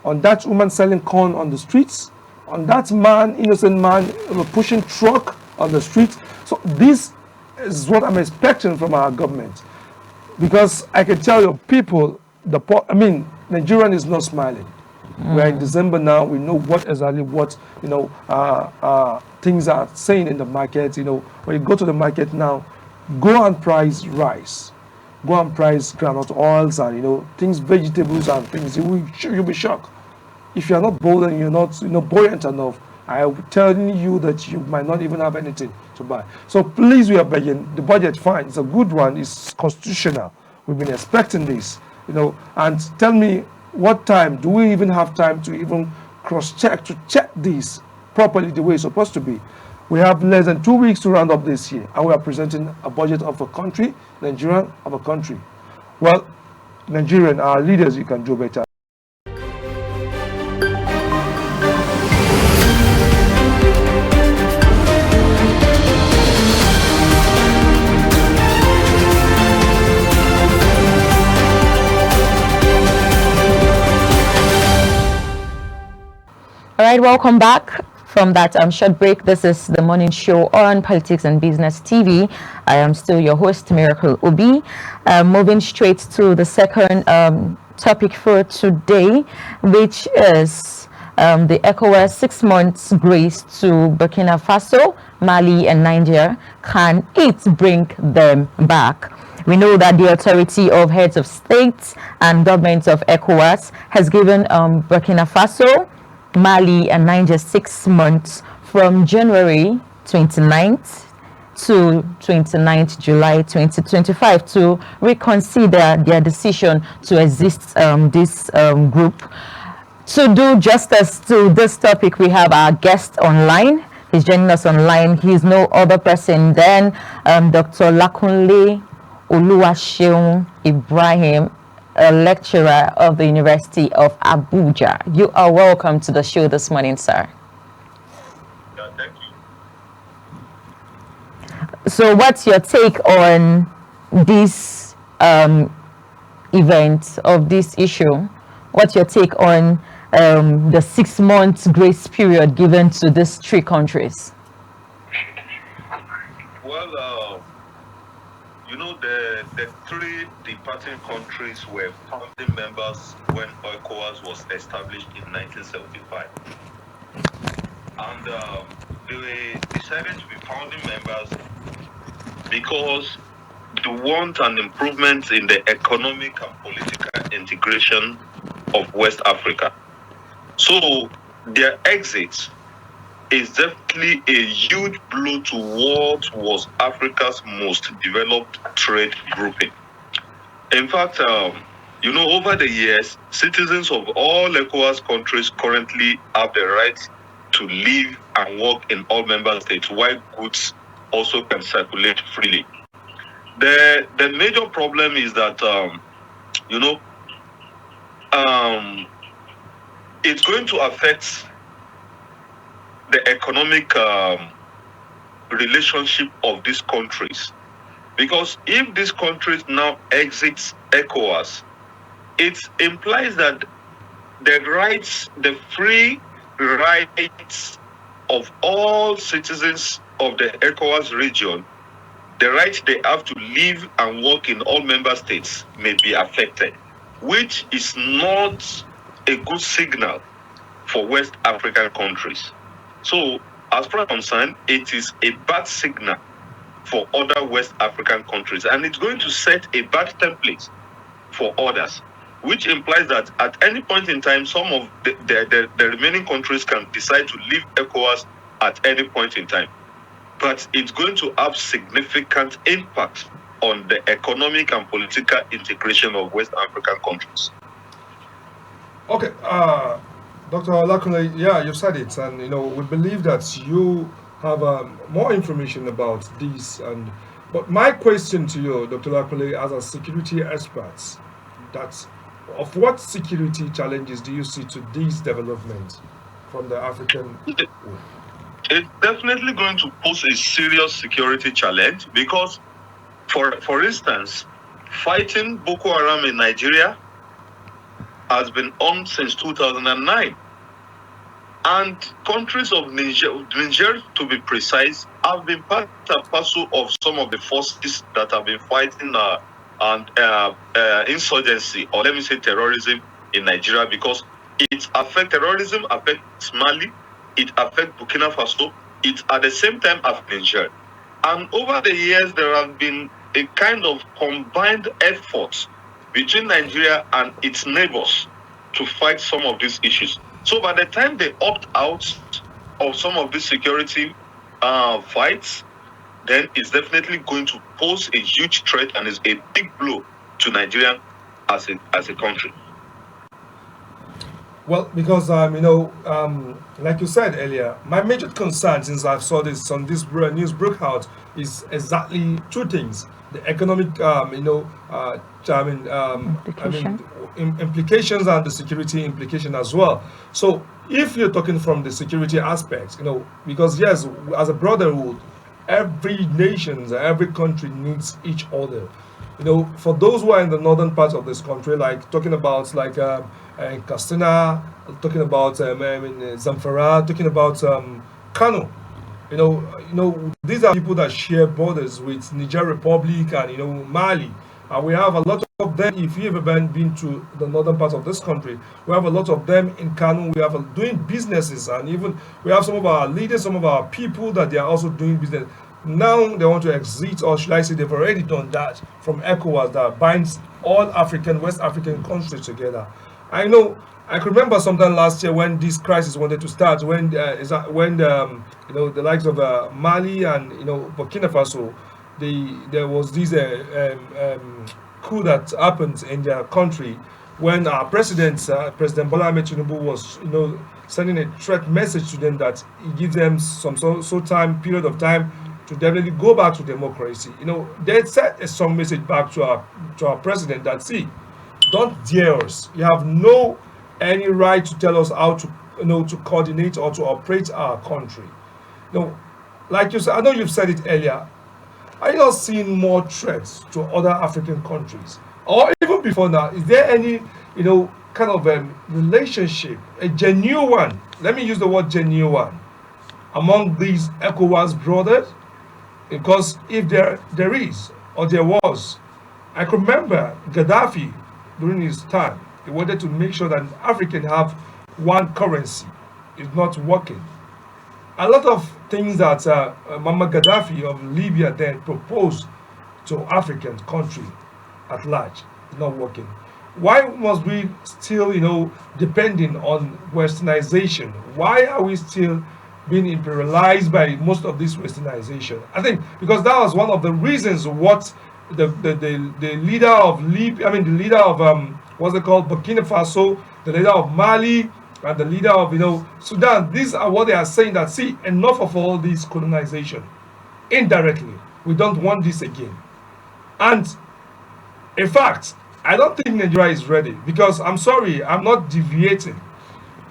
On that woman selling corn on the streets? On that man, innocent man, pushing truck on the streets? So this is what I'm expecting from our government. Because I can tell you, people, Nigerian is not smiling. We're in December now. We know what things are saying in the market. When you go to the market now, go and price rice, go and price groundnut oils and things, vegetables and things. You'll be shocked. If you're not bold and you're not buoyant enough, I'm telling you that you might not even have anything to buy. So please, we are begging. The budget, fine, it's a good one. It's constitutional. We've been expecting this, And tell me, what time do we even have time to even cross-check, to check this properly the way it's supposed to be? We have less than 2 weeks to round up this year, and we are presenting a budget of a country, Nigerian of a country. Well, Nigerian, our leaders, you can do better. right, welcome back from that short break. This is the morning show on Politics and Business TV. I am still your host, Miracle Obi. Moving straight to the second topic for today, which is the ECOWAS 6 months grace to Burkina Faso, Mali, and Niger. Can it bring them back? We know that the authority of heads of states and governments of ECOWAS has given Burkina Faso, Mali, and Niger 6 months from January 29th to 29th July 2025 to reconsider their decision to exist this group. To do justice to this topic, we have our guest online. He's joining us online. He's no other person than Dr. Lakunle Oluwaseun Ibrahim, a lecturer of the University of Abuja. You are welcome to the show this morning, sir. Yeah, thank you. So what's your take on this event, of this issue? What's your take on the 6 months grace period given to these 3 countries? Well, you know, the 3 departing countries were founding members when ECOWAS was established in 1975. And they decided to be founding members because they want an improvement in the economic and political integration of West Africa. So their exit is definitely a huge blow to what was Africa's most developed trade grouping. In fact, you know, over the years, citizens of all ECOWAS countries currently have the right to live and work in all member states, while goods also can circulate freely. The major problem is that, you know, it's going to affect the economic relationship of these countries. Because if these countries now exit ECOWAS, it implies that the rights, the free rights of all citizens of the ECOWAS region, the right they have to live and work in all member states may be affected, which is not a good signal for West African countries. So, as far as I'm concerned, it is a bad signal for other West African countries, and it's going to set a bad template for others, which implies that at any point in time, some of the remaining countries can decide to leave ECOWAS at any point in time. But it's going to have significant impact on the economic and political integration of West African countries. Okay, Dr. Lakunle, yeah, you said it, and you know we believe that you have more information about this. But my question to you, Dr. Lakunle, as a security expert, that of what security challenges do you see to these developments from the African? It's definitely going to pose a serious security challenge because, for instance, fighting Boko Haram in Nigeria has been on since 2009. And countries of Niger, to be precise, have been part and parcel of some of the forces that have been fighting insurgency, or let me say terrorism, in Nigeria, because terrorism affects Mali, it affects Burkina Faso, it at the same time affects Niger. And over the years, there have been a kind of combined effort between Nigeria and its neighbors to fight some of these issues. So by the time they opt out of some of these security fights, then it's definitely going to pose a huge threat and is a big blow to Nigeria as a country. Well, because you know, like you said earlier, my major concern since I saw this on this news broke out is exactly 2 things: the economic, implications and the security implication as well. So, if you're talking from the security aspect, you know, because yes, as a brotherhood, every nation, every country needs each other. For those who are in the northern parts of this country, like talking about Kastina, talking about Zamfara, talking about Kano, these are people that share borders with Niger Republic and Mali, and we have a lot of them. If you've ever been to the northern part of this country, we have a lot of them in Kano. We have doing businesses, and even we have some of our leaders, some of our people that they are also doing business. Now they want to exit, or should I say they've already done that, from ECOWAS that binds all West African countries together. I can remember sometime last year when this crisis wanted to start, when the likes of Mali and Burkina Faso, there was this coup that happened in their country when our President Bola Ahmed Tinubu was sending a threat message to them that he gives them some period of time to definitely go back to democracy. They sent a strong message back to our president that, see, don't dare us. You have no any right to tell us how to to coordinate or to operate our country. Like you said, I know you've said it earlier. Are you not seeing more threats to other African countries? Or even before now, is there any kind of relationship, a genuine one? Let me use the word genuine one among these ECOWAS brothers. Because if there is, or there was, I can remember Gaddafi during his time, he wanted to make sure that Africans have one currency. It's not working. A lot of things that Muammar Gaddafi of Libya then proposed to African country at large is not working. Why must we still, depending on westernization? Why are we still being imperialized by most of this westernization? I think because that was one of the reasons what the leader of Libya, the leader of what's it called, Burkina Faso, the leader of Mali, and the leader of Sudan. These are what they are saying, that see, enough of all this colonization. Indirectly, we don't want this again. And in fact, I don't think Nigeria is ready, because I'm sorry, I'm not deviating.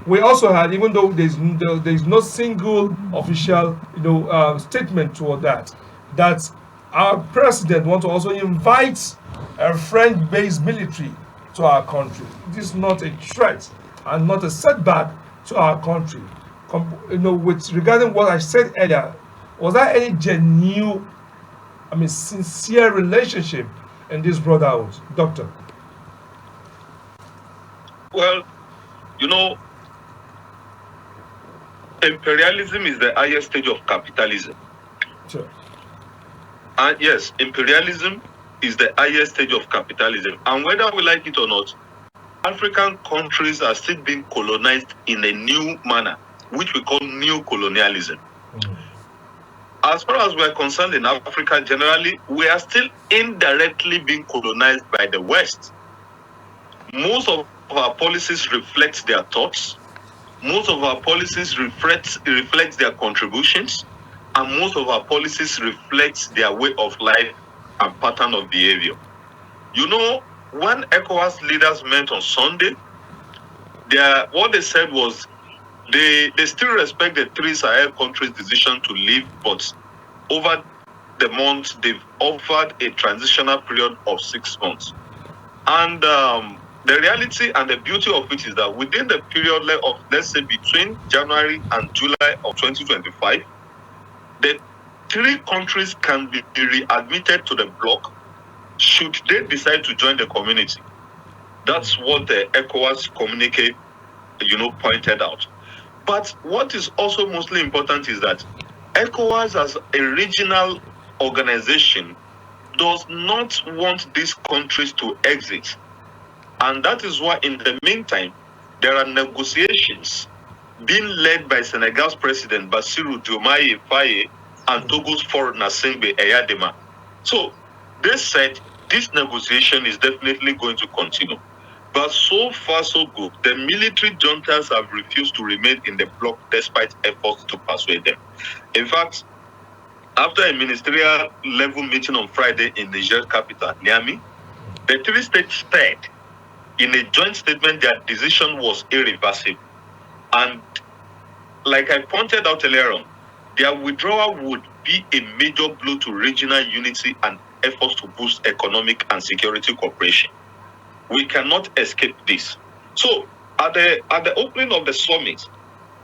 We also had, even though there's no single official statement toward that our president wants to also invite a French-based military to our country. This is not a threat and not a setback to our country. With regarding what I said earlier, was there any genuine, sincere relationship in this brotherhood, Doctor? Well, imperialism is the highest stage of capitalism. Sure. And yes, imperialism is the highest stage of capitalism. And whether we like it or not, African countries are still being colonized in a new manner, which we call new colonialism. As far as we're concerned in Africa generally, we are still indirectly being colonized by the West. Most of our policies reflect their thoughts. Most of our policies reflect their contributions, and most of our policies reflect their way of life and pattern of behavior. When ECOWAS leaders met on Sunday, what they said was they still respect the three Sahel countries' decision to leave, but over the months they've offered a transitional period of 6 months. And the reality and the beauty of it is that within the period of, let's say, between January and July of 2025, the three countries can be readmitted to the bloc should they decide to join the community. That's what the ECOWAS communique, pointed out. But what is also mostly important is that ECOWAS as a regional organization does not want these countries to exit. And that is why in the meantime, there are negotiations being led by Senegal's president Bassirou Diomaye Faye and Togo's foreigner Singbe Eyadema. So they said this negotiation is definitely going to continue. But so far so good. The military juntas have refused to remain in the bloc despite efforts to persuade them. In fact, after a ministerial level meeting on Friday in Niger's capital, Niamey, the three states said in a joint statement their decision was irreversible. And like I pointed out earlier on, their withdrawal would be a major blow to regional unity and efforts to boost economic and security cooperation. We cannot escape this. So at the opening of the summit,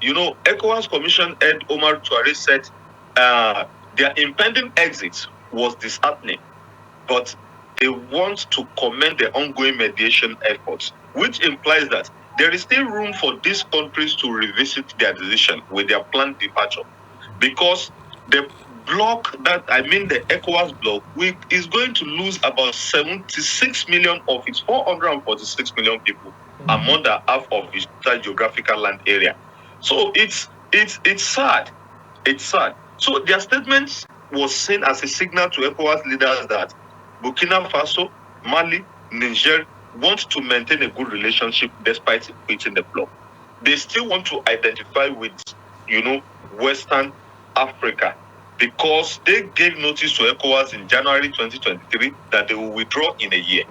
ECOWAS Commission head Omar Touare said their impending exit was disheartening, but they want to commend the ongoing mediation efforts, which implies that there is still room for these countries to revisit their decision with their planned departure, because the the ECOWAS bloc, is going to lose about 76 million of its 446 million people, and more than half of its total geographical land area. So it's sad. It's sad. So their statements was seen as a signal to ECOWAS leaders that Burkina Faso, Mali, Niger want to maintain a good relationship despite quitting the bloc. They still want to identify with, Western Africa, because they gave notice to ECOWAS in January 2023 that they will withdraw in a year.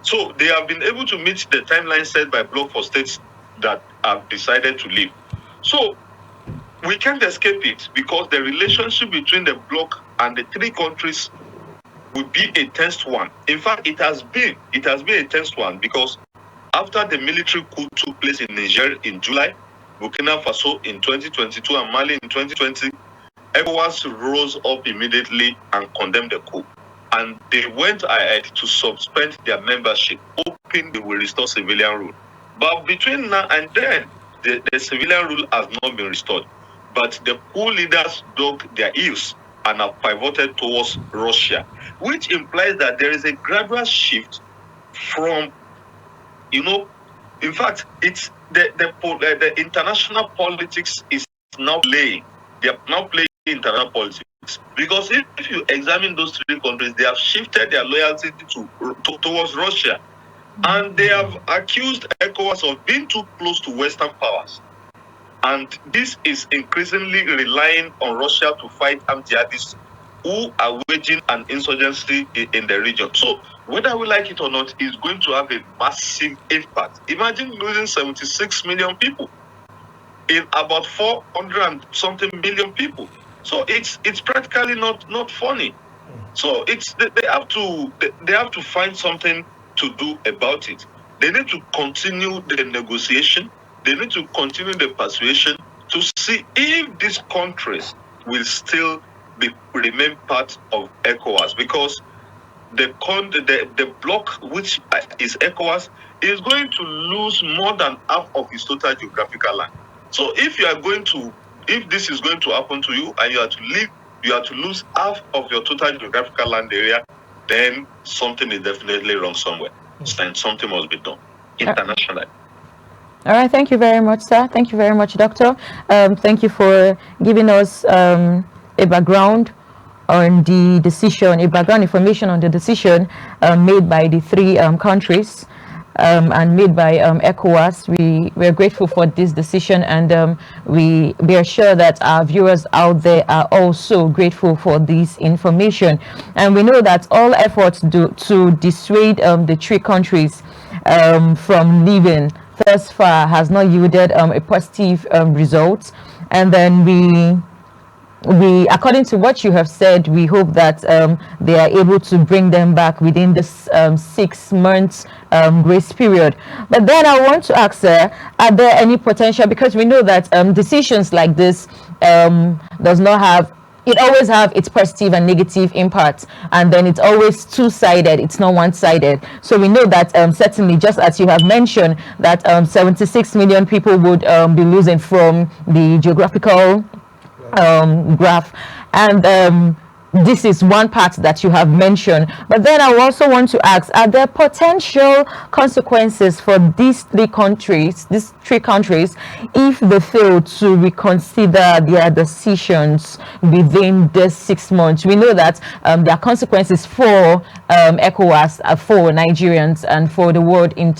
So they have been able to meet the timeline set by bloc for states that have decided to leave. So we can't escape it, because the relationship between the bloc and the three countries will be a tense one. In fact, it has been a tense one, because after the military coup took place in Niger in July, Burkina Faso in 2022, and Mali in 2020, ECOWAS rose up immediately and condemned the coup. And they went ahead to suspend their membership, hoping they will restore civilian rule. But between now and then, the civilian rule has not been restored. But the coup leaders dug their heels and have pivoted towards Russia, which implies that there is a gradual shift from, in fact, it's the international politics is now playing. They are now playing international politics, because if you examine those three countries, they have shifted their loyalty towards Russia, and they have accused ECOWAS of being too close to Western powers. And this is increasingly relying on Russia to fight armed jihadists who are waging an insurgency in the region. So whether we like it or not, it's going to have a massive impact. Imagine losing 76 million people in about 400 and something million people. So it's practically not funny. So they have to find something to do about it. They need to continue the negotiation. They need to continue the persuasion to see if these countries will still remain part of ECOWAS, because the bloc, which is ECOWAS, is going to lose more than half of its total geographical land. So if this is going to happen to you, and you are to lose half of your total geographical land area, then something is definitely wrong somewhere. And something must be done internationally. All right, thank you very much, sir. Thank you very much, Doctor. Thank you for giving us a background on the decision, a background information on the decision made by the three countries and made by ECOWAS. We are grateful for this decision, and we are sure that our viewers out there are also grateful for this information. And we know that all efforts to dissuade the three countries from leaving thus far has not yielded a positive result. And then we, according to what you have said, we hope that they are able to bring them back within this 6 months grace period. But then I want to ask, sir, are there any potential, because we know that decisions like this does not have, it always have its positive and negative impact, and then it's always two-sided, it's not one-sided. So we know that certainly, just as you have mentioned, that 76 million people would be losing from the geographical graph, and this is one part that you have mentioned. But then I also want to ask, are there potential consequences for these three countries if they fail to reconsider their decisions within the 6 months? We know that there are consequences for ECOWAS, for Nigerians, and for the world in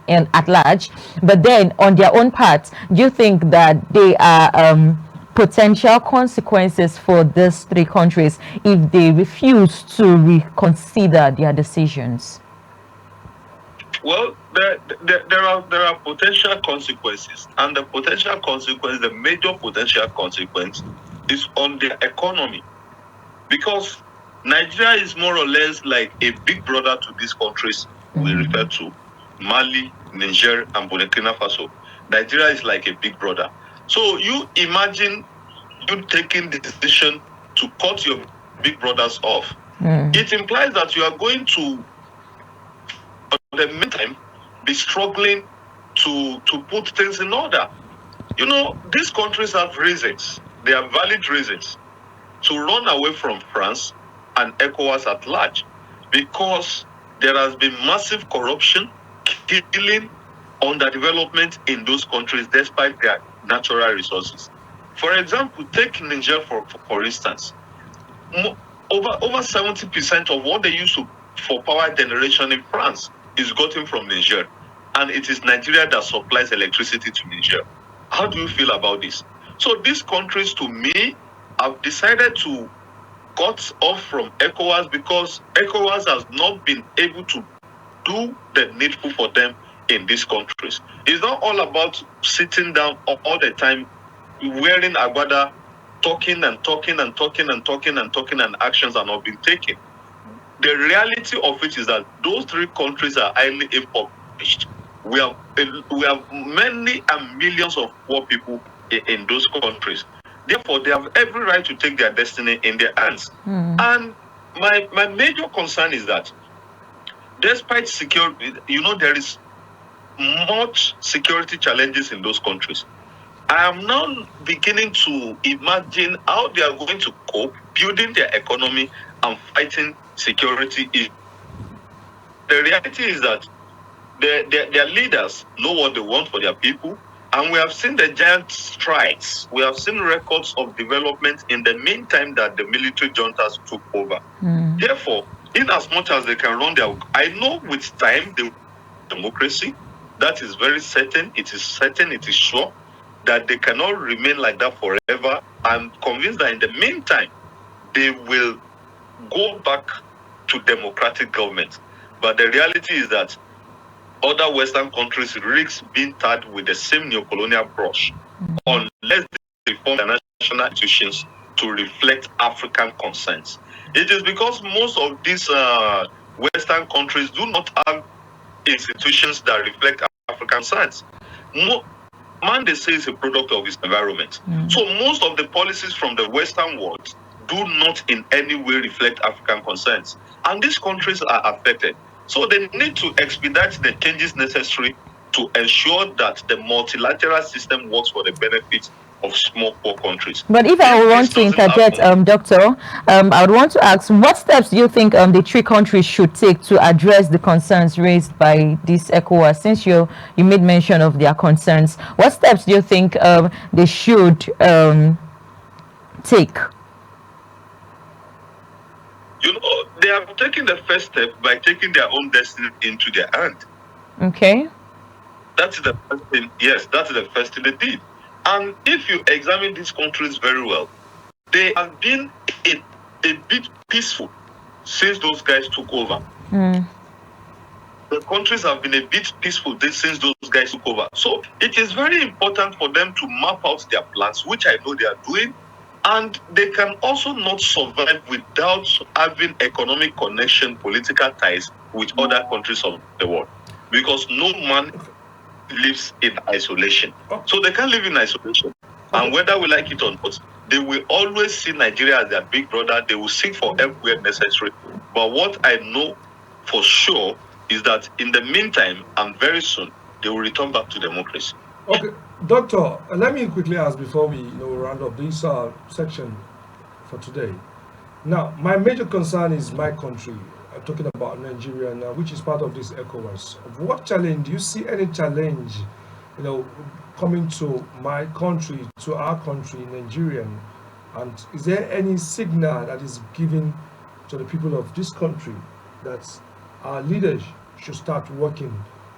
at large. But then on their own part, do you think that they are potential consequences for these three countries if they refuse to reconsider their decisions? Well, there are potential consequences, and the major potential consequence is on their economy, because Nigeria is more or less like a big brother to these countries we refer to, Mali, Niger, and Burkina Faso. Nigeria is like a big brother. So you imagine you taking the decision to cut your big brothers off. It implies that you are going to, at the meantime, be struggling to put things in order. You know, these countries have reasons. They have valid reasons to run away from France and ECOWAS at large, because there has been massive corruption, killing, underdevelopment in those countries despite their natural resources. For example, take Niger for instance. Over 70% of what they use for power generation in France is gotten from Niger, and it is Nigeria that supplies electricity to Niger. How do you feel about this? So these countries, to me, have decided to cut off from ECOWAS because ECOWAS has not been able to do the needful for them in these countries. It's not all about sitting down all the time, wearing agbada, talking and talking and talking and talking and talking, and actions are not being taken. The reality of it is that those three countries are highly impoverished. We have many and millions of poor people in those countries. Therefore, they have every right to take their destiny in their hands. And my major concern is that despite security, there is much security challenges in those countries. I am now beginning to imagine how they are going to cope, building their economy and fighting security issues. The reality is that their leaders know what they want for their people, and we have seen the giant strides. We have seen records of development in the meantime that the military juntas took over. Therefore, in as much as they can run their, I know with time, the democracy, that is very certain. It is certain, it is sure that they cannot remain like that forever. I'm convinced that in the meantime, they will go back to democratic government. But the reality is that other Western countries risk being tarred with the same neocolonial brush unless they reform their national institutions to reflect African concerns. It is because most of these Western countries do not have institutions that reflect African concerns. Man, they say, is a product of its environment. So most of the policies from the Western world do not in any way reflect African concerns. And these countries are affected. So they need to expedite the changes necessary to ensure that the multilateral system works for the benefit of small poor countries. But if I want to interject, Doctor, I would want to ask, what steps do you think the three countries should take to address the concerns raised by this ECOWAS? Since you made mention of their concerns, what steps do you think they should take? They have taken the first step by taking their own destiny into their hand. Okay. That's the first thing. Yes, that's the first thing they did. And if you examine these countries very well, they have been a bit peaceful since those guys took over. The countries have been a bit peaceful since those guys took over. So it is very important for them to map out their plans, which I know they are doing. And they can also not survive without having economic connection, political ties with other countries of the world. Because no man lives in isolation. So they can't live in isolation. And whether we like it or not, they will always see Nigeria as their big brother. They will seek for help where necessary. But what I know for sure is that in the meantime, and very soon, they will return back to democracy. Okay, Doctor, let me quickly ask before we round up this section for today. Now, my major concern is my country. I'm talking about Nigeria now, which is part of this ECOWAS. What challenge do you see? Any challenge, coming to my country, to our country, Nigerian? And is there any signal that is given to the people of this country that our leaders should start working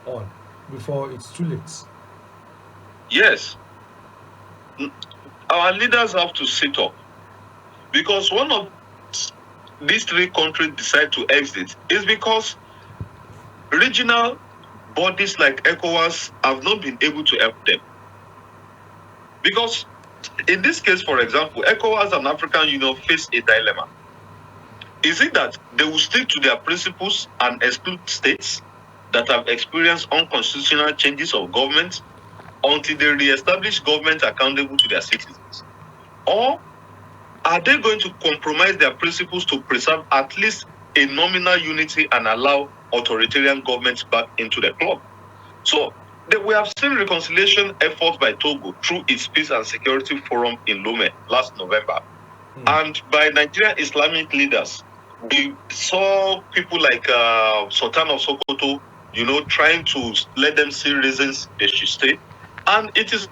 on before it's too late? Yes, our leaders have to sit up, because one of these three countries decide to exit is because regional bodies like ECOWAS have not been able to help them. Because in this case, for example, ECOWAS and African Union face a dilemma. Is it that they will stick to their principles and exclude states that have experienced unconstitutional changes of government until they re-establish government accountable to their citizens? Or are they going to compromise their principles to preserve at least a nominal unity and allow authoritarian governments back into the club? So we have seen reconciliation efforts by Togo through its Peace and Security Forum in Lome last November. And by Nigerian Islamic leaders. We saw people like Sultan of Sokoto, trying to let them see reasons they should stay. And it is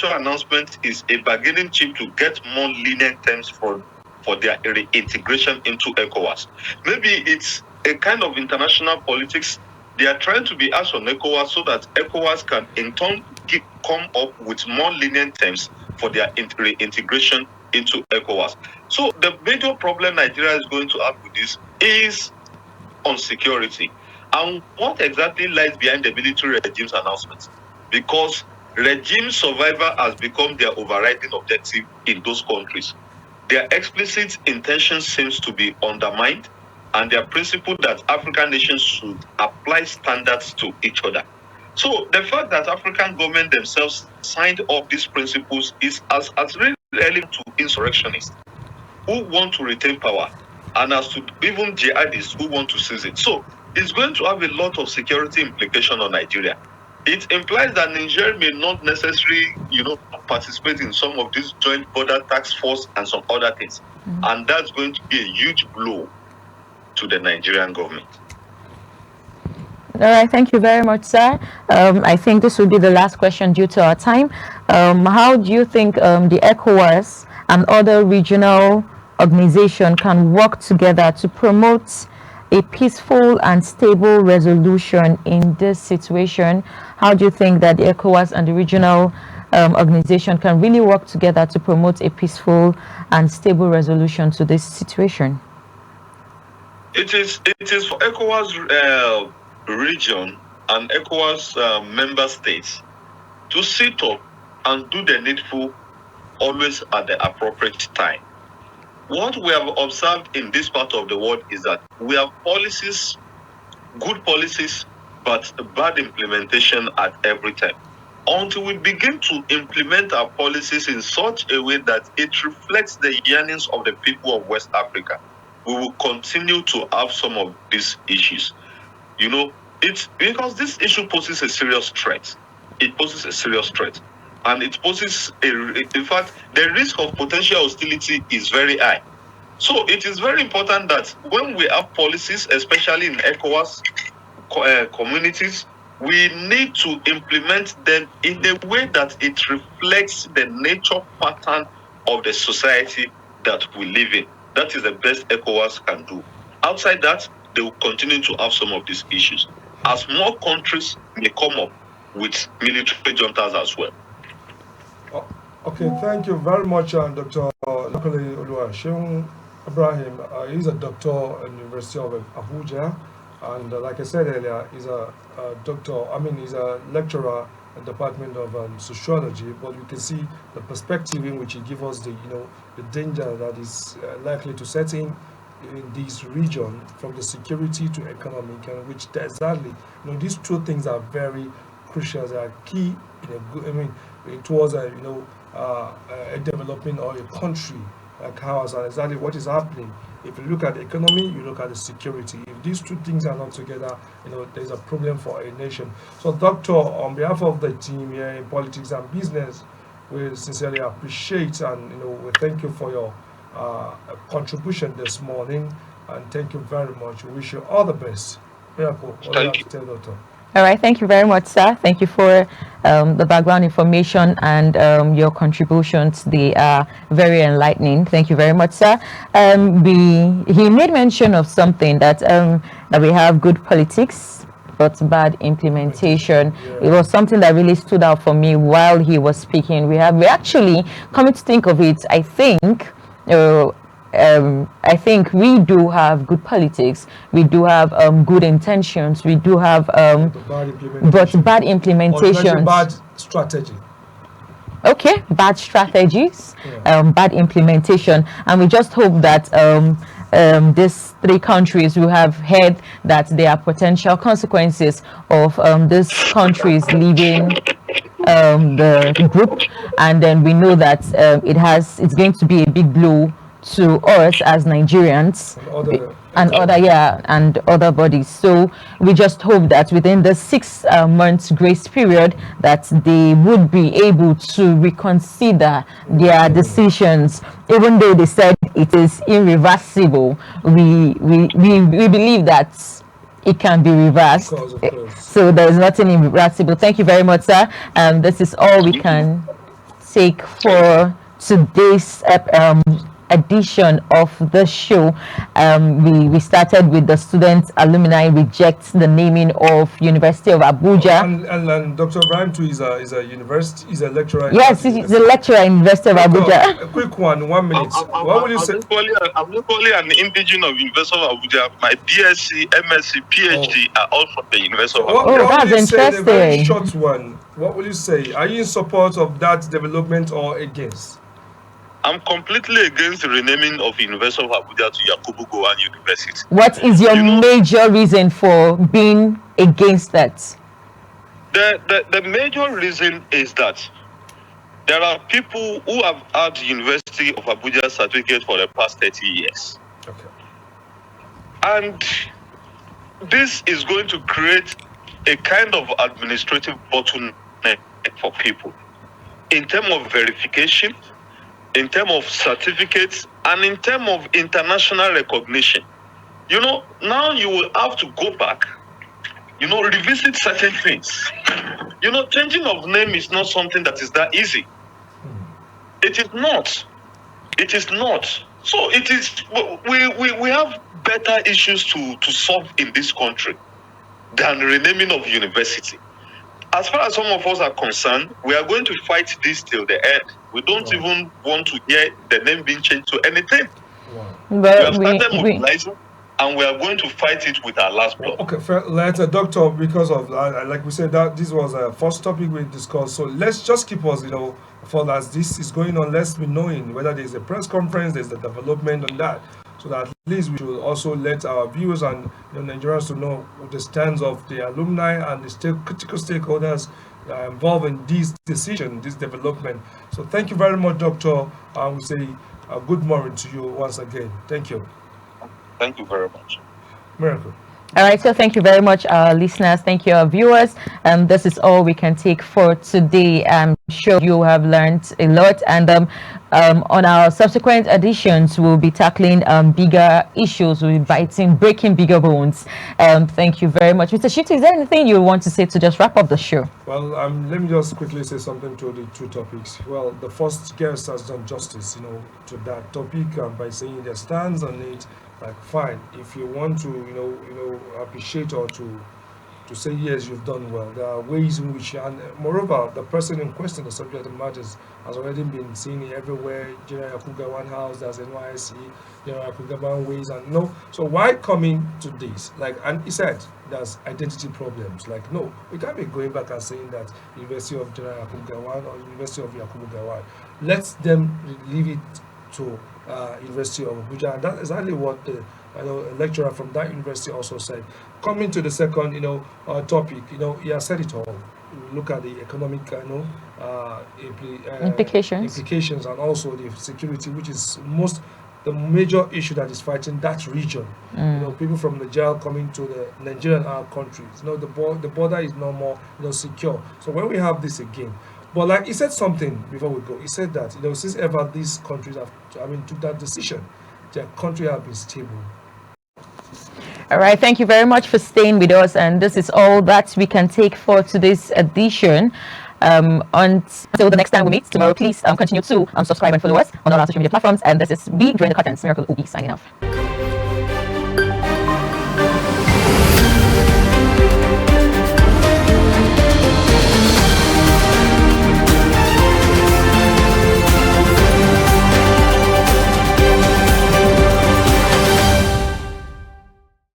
announcement is a bargaining chip to get more lenient terms for their reintegration into ECOWAS. Maybe it's a kind of international politics. They are trying to be asked on ECOWAS so that ECOWAS can in turn come up with more lenient terms for their reintegration into ECOWAS. So the major problem Nigeria is going to have with this is on security. And what exactly lies behind the military regime's announcements? Because regime survival has become their overriding objective in those countries. Their explicit intention seems to be undermined, and their principle that African nations should apply standards to each other. So the fact that African governments themselves signed up these principles is as really relevant to insurrectionists who want to retain power, and as to even jihadists who want to seize it. So it's going to have a lot of security implication on Nigeria. It implies that Nigeria may not necessarily, participate in some of these joint border task force and some other things. And that's going to be a huge blow to the Nigerian government. All right, thank you very much, sir. I think this will be the last question due to our time. How do you think the ECOWAS and other regional organizations can work together to promote a peaceful and stable resolution in this situation? How do you think that the ECOWAS and the regional organization can really work together to promote a peaceful and stable resolution to this situation? It is for ECOWAS region and ECOWAS member states to sit up and do the needful always at the appropriate time. What we have observed in this part of the world is that we have policies, good policies, but bad implementation at every time. Until we begin to implement our policies in such a way that it reflects the yearnings of the people of West Africa, we will continue to have some of these issues. It's because this issue poses a serious threat. It poses a serious threat. And it poses, in fact, the risk of potential hostility is very high. So it is very important that when we have policies, especially in ECOWAS communities, we need to implement them in a way that it reflects the nature pattern of the society that we live in. That is the best ECOWAS can do. Outside that, they will continue to have some of these issues, as more countries may come up with military juntas as well. Okay, thank you very much, Dr. Nakole Oluwaseun Ibrahim. He's a doctor at the University of Abuja, and like I said earlier, he's a he's a lecturer in the Department of Sociology, but you can see the perspective in which he gives us the danger that is likely to set in this region, from the security to economic, and which exactly, these two things are very crucial. They are key towards a developing or a country like ours, and exactly what is happening. If you look at the economy, you look at the security. If these two things are not together, there's a problem for a nation. So, Doctor, on behalf of the team here in Politics and Business, we sincerely appreciate and we thank you for your contribution this morning, and thank you very much. We wish you all the best. Thank you. Doctor. All right, thank you very much, sir. Thank you for the background information and your contributions. They are very enlightening. Thank you very much, sir. He made mention of something that we have good politics but bad implementation. Yeah. It was something that really stood out for me while he was speaking. We actually, coming to think of it, I think we do have good politics, we do have good intentions, we do have but bad implementation, bad strategy. Okay, bad strategies, Yeah. Bad implementation, and we just hope that these three countries. We have heard that there are potential consequences of these countries leaving the group, and then we know that it's going to be a big blow to us as Nigerians and other bodies. So we just hope that within the 6 months grace period that they would be able to reconsider their decisions, even though they said it is irreversible. We believe that it can be reversed. Of course. So there is nothing irreversible. Thank you very much, sir. This is all we can take for today's edition of the show. We started with the students alumni reject the naming of University of Abuja. And Dr. Ibrahim too is a lecturer. Yes, he's a lecturer in University of Abuja. A quick one, 1 minute. What would you say? I'm equally an indigenous of University of Abuja. My BSc, MSc, PhD are all from the University of Abuja. That's interesting. A very short one. What will you say? Are you in support of that development or against? I'm completely against the renaming of University of Abuja to Yakubu Gowon University. What is your major reason for being against that? The major reason is that there are people who have had the University of Abuja certificate for the past 30 years. Okay. And this is going to create a kind of administrative bottleneck for people in terms of verification, in terms of certificates, and in terms of international recognition. Now you will have to go back, revisit certain things. Changing of name is not something that is that easy. It is not. It is not. So it is, we have better issues to solve in this country than renaming of university. As far as some of us are concerned, we are going to fight this till the end. We don't even want to hear the name being changed to anything. We have started mobilizing, and we are going to fight it with our last blood. Okay, later, Doctor, because of, like we said, that this was a first topic we discussed. So let's just keep us, for as this is going on, let's be knowing whether there's a press conference, there's a development on that. So that at least we should also let our viewers and Nigerians to know the stands of the alumni and the critical stakeholders involved in this decision, this development. So thank you very much, Doctor. We say good morning to you once again. Thank you. Thank you very much. Miracle. All right, so thank you very much, our listeners. Thank you, our viewers. This is all we can take for today. I'm sure you have learned a lot. And on our subsequent editions, we'll be tackling bigger issues. We'll be breaking bigger bones. Thank you very much. Mr. Shittu, is there anything you want to say to just wrap up the show? Well, let me just quickly say something to the two topics. Well, the first guest has done justice, to that topic by saying their stance on it. Like, fine, if you want to, appreciate or to say, yes, you've done well. There are ways in which, and moreover, the person in question, the subject matters, has already been seen everywhere. General Yakubu Gowon House, there's NYSC, General Yakubu Gowon ways, and So why coming to this? And he said there's identity problems. No, we can't be going back and saying that University of General Yakubu Gowon or University of Yakubu Gowon. Let them leave it to University of Abuja, and that's exactly what the a lecturer from that university also said. Coming to the second, topic, he has said it all. Look at the economic, implications, and also the security, which is the major issue that is fighting that region. People from the jail coming to the Nigerian countries. The border is no more secure. So when we have this again. But he said something before we go. He said that since ever these countries took that decision, their country have been stable. All right, thank you very much for staying with us, and this is all that we can take for today's edition. Until the next time we meet tomorrow, please continue to subscribe and follow us on all our social media platforms. And this is B During the Curtains. Miracle Ubi signing off.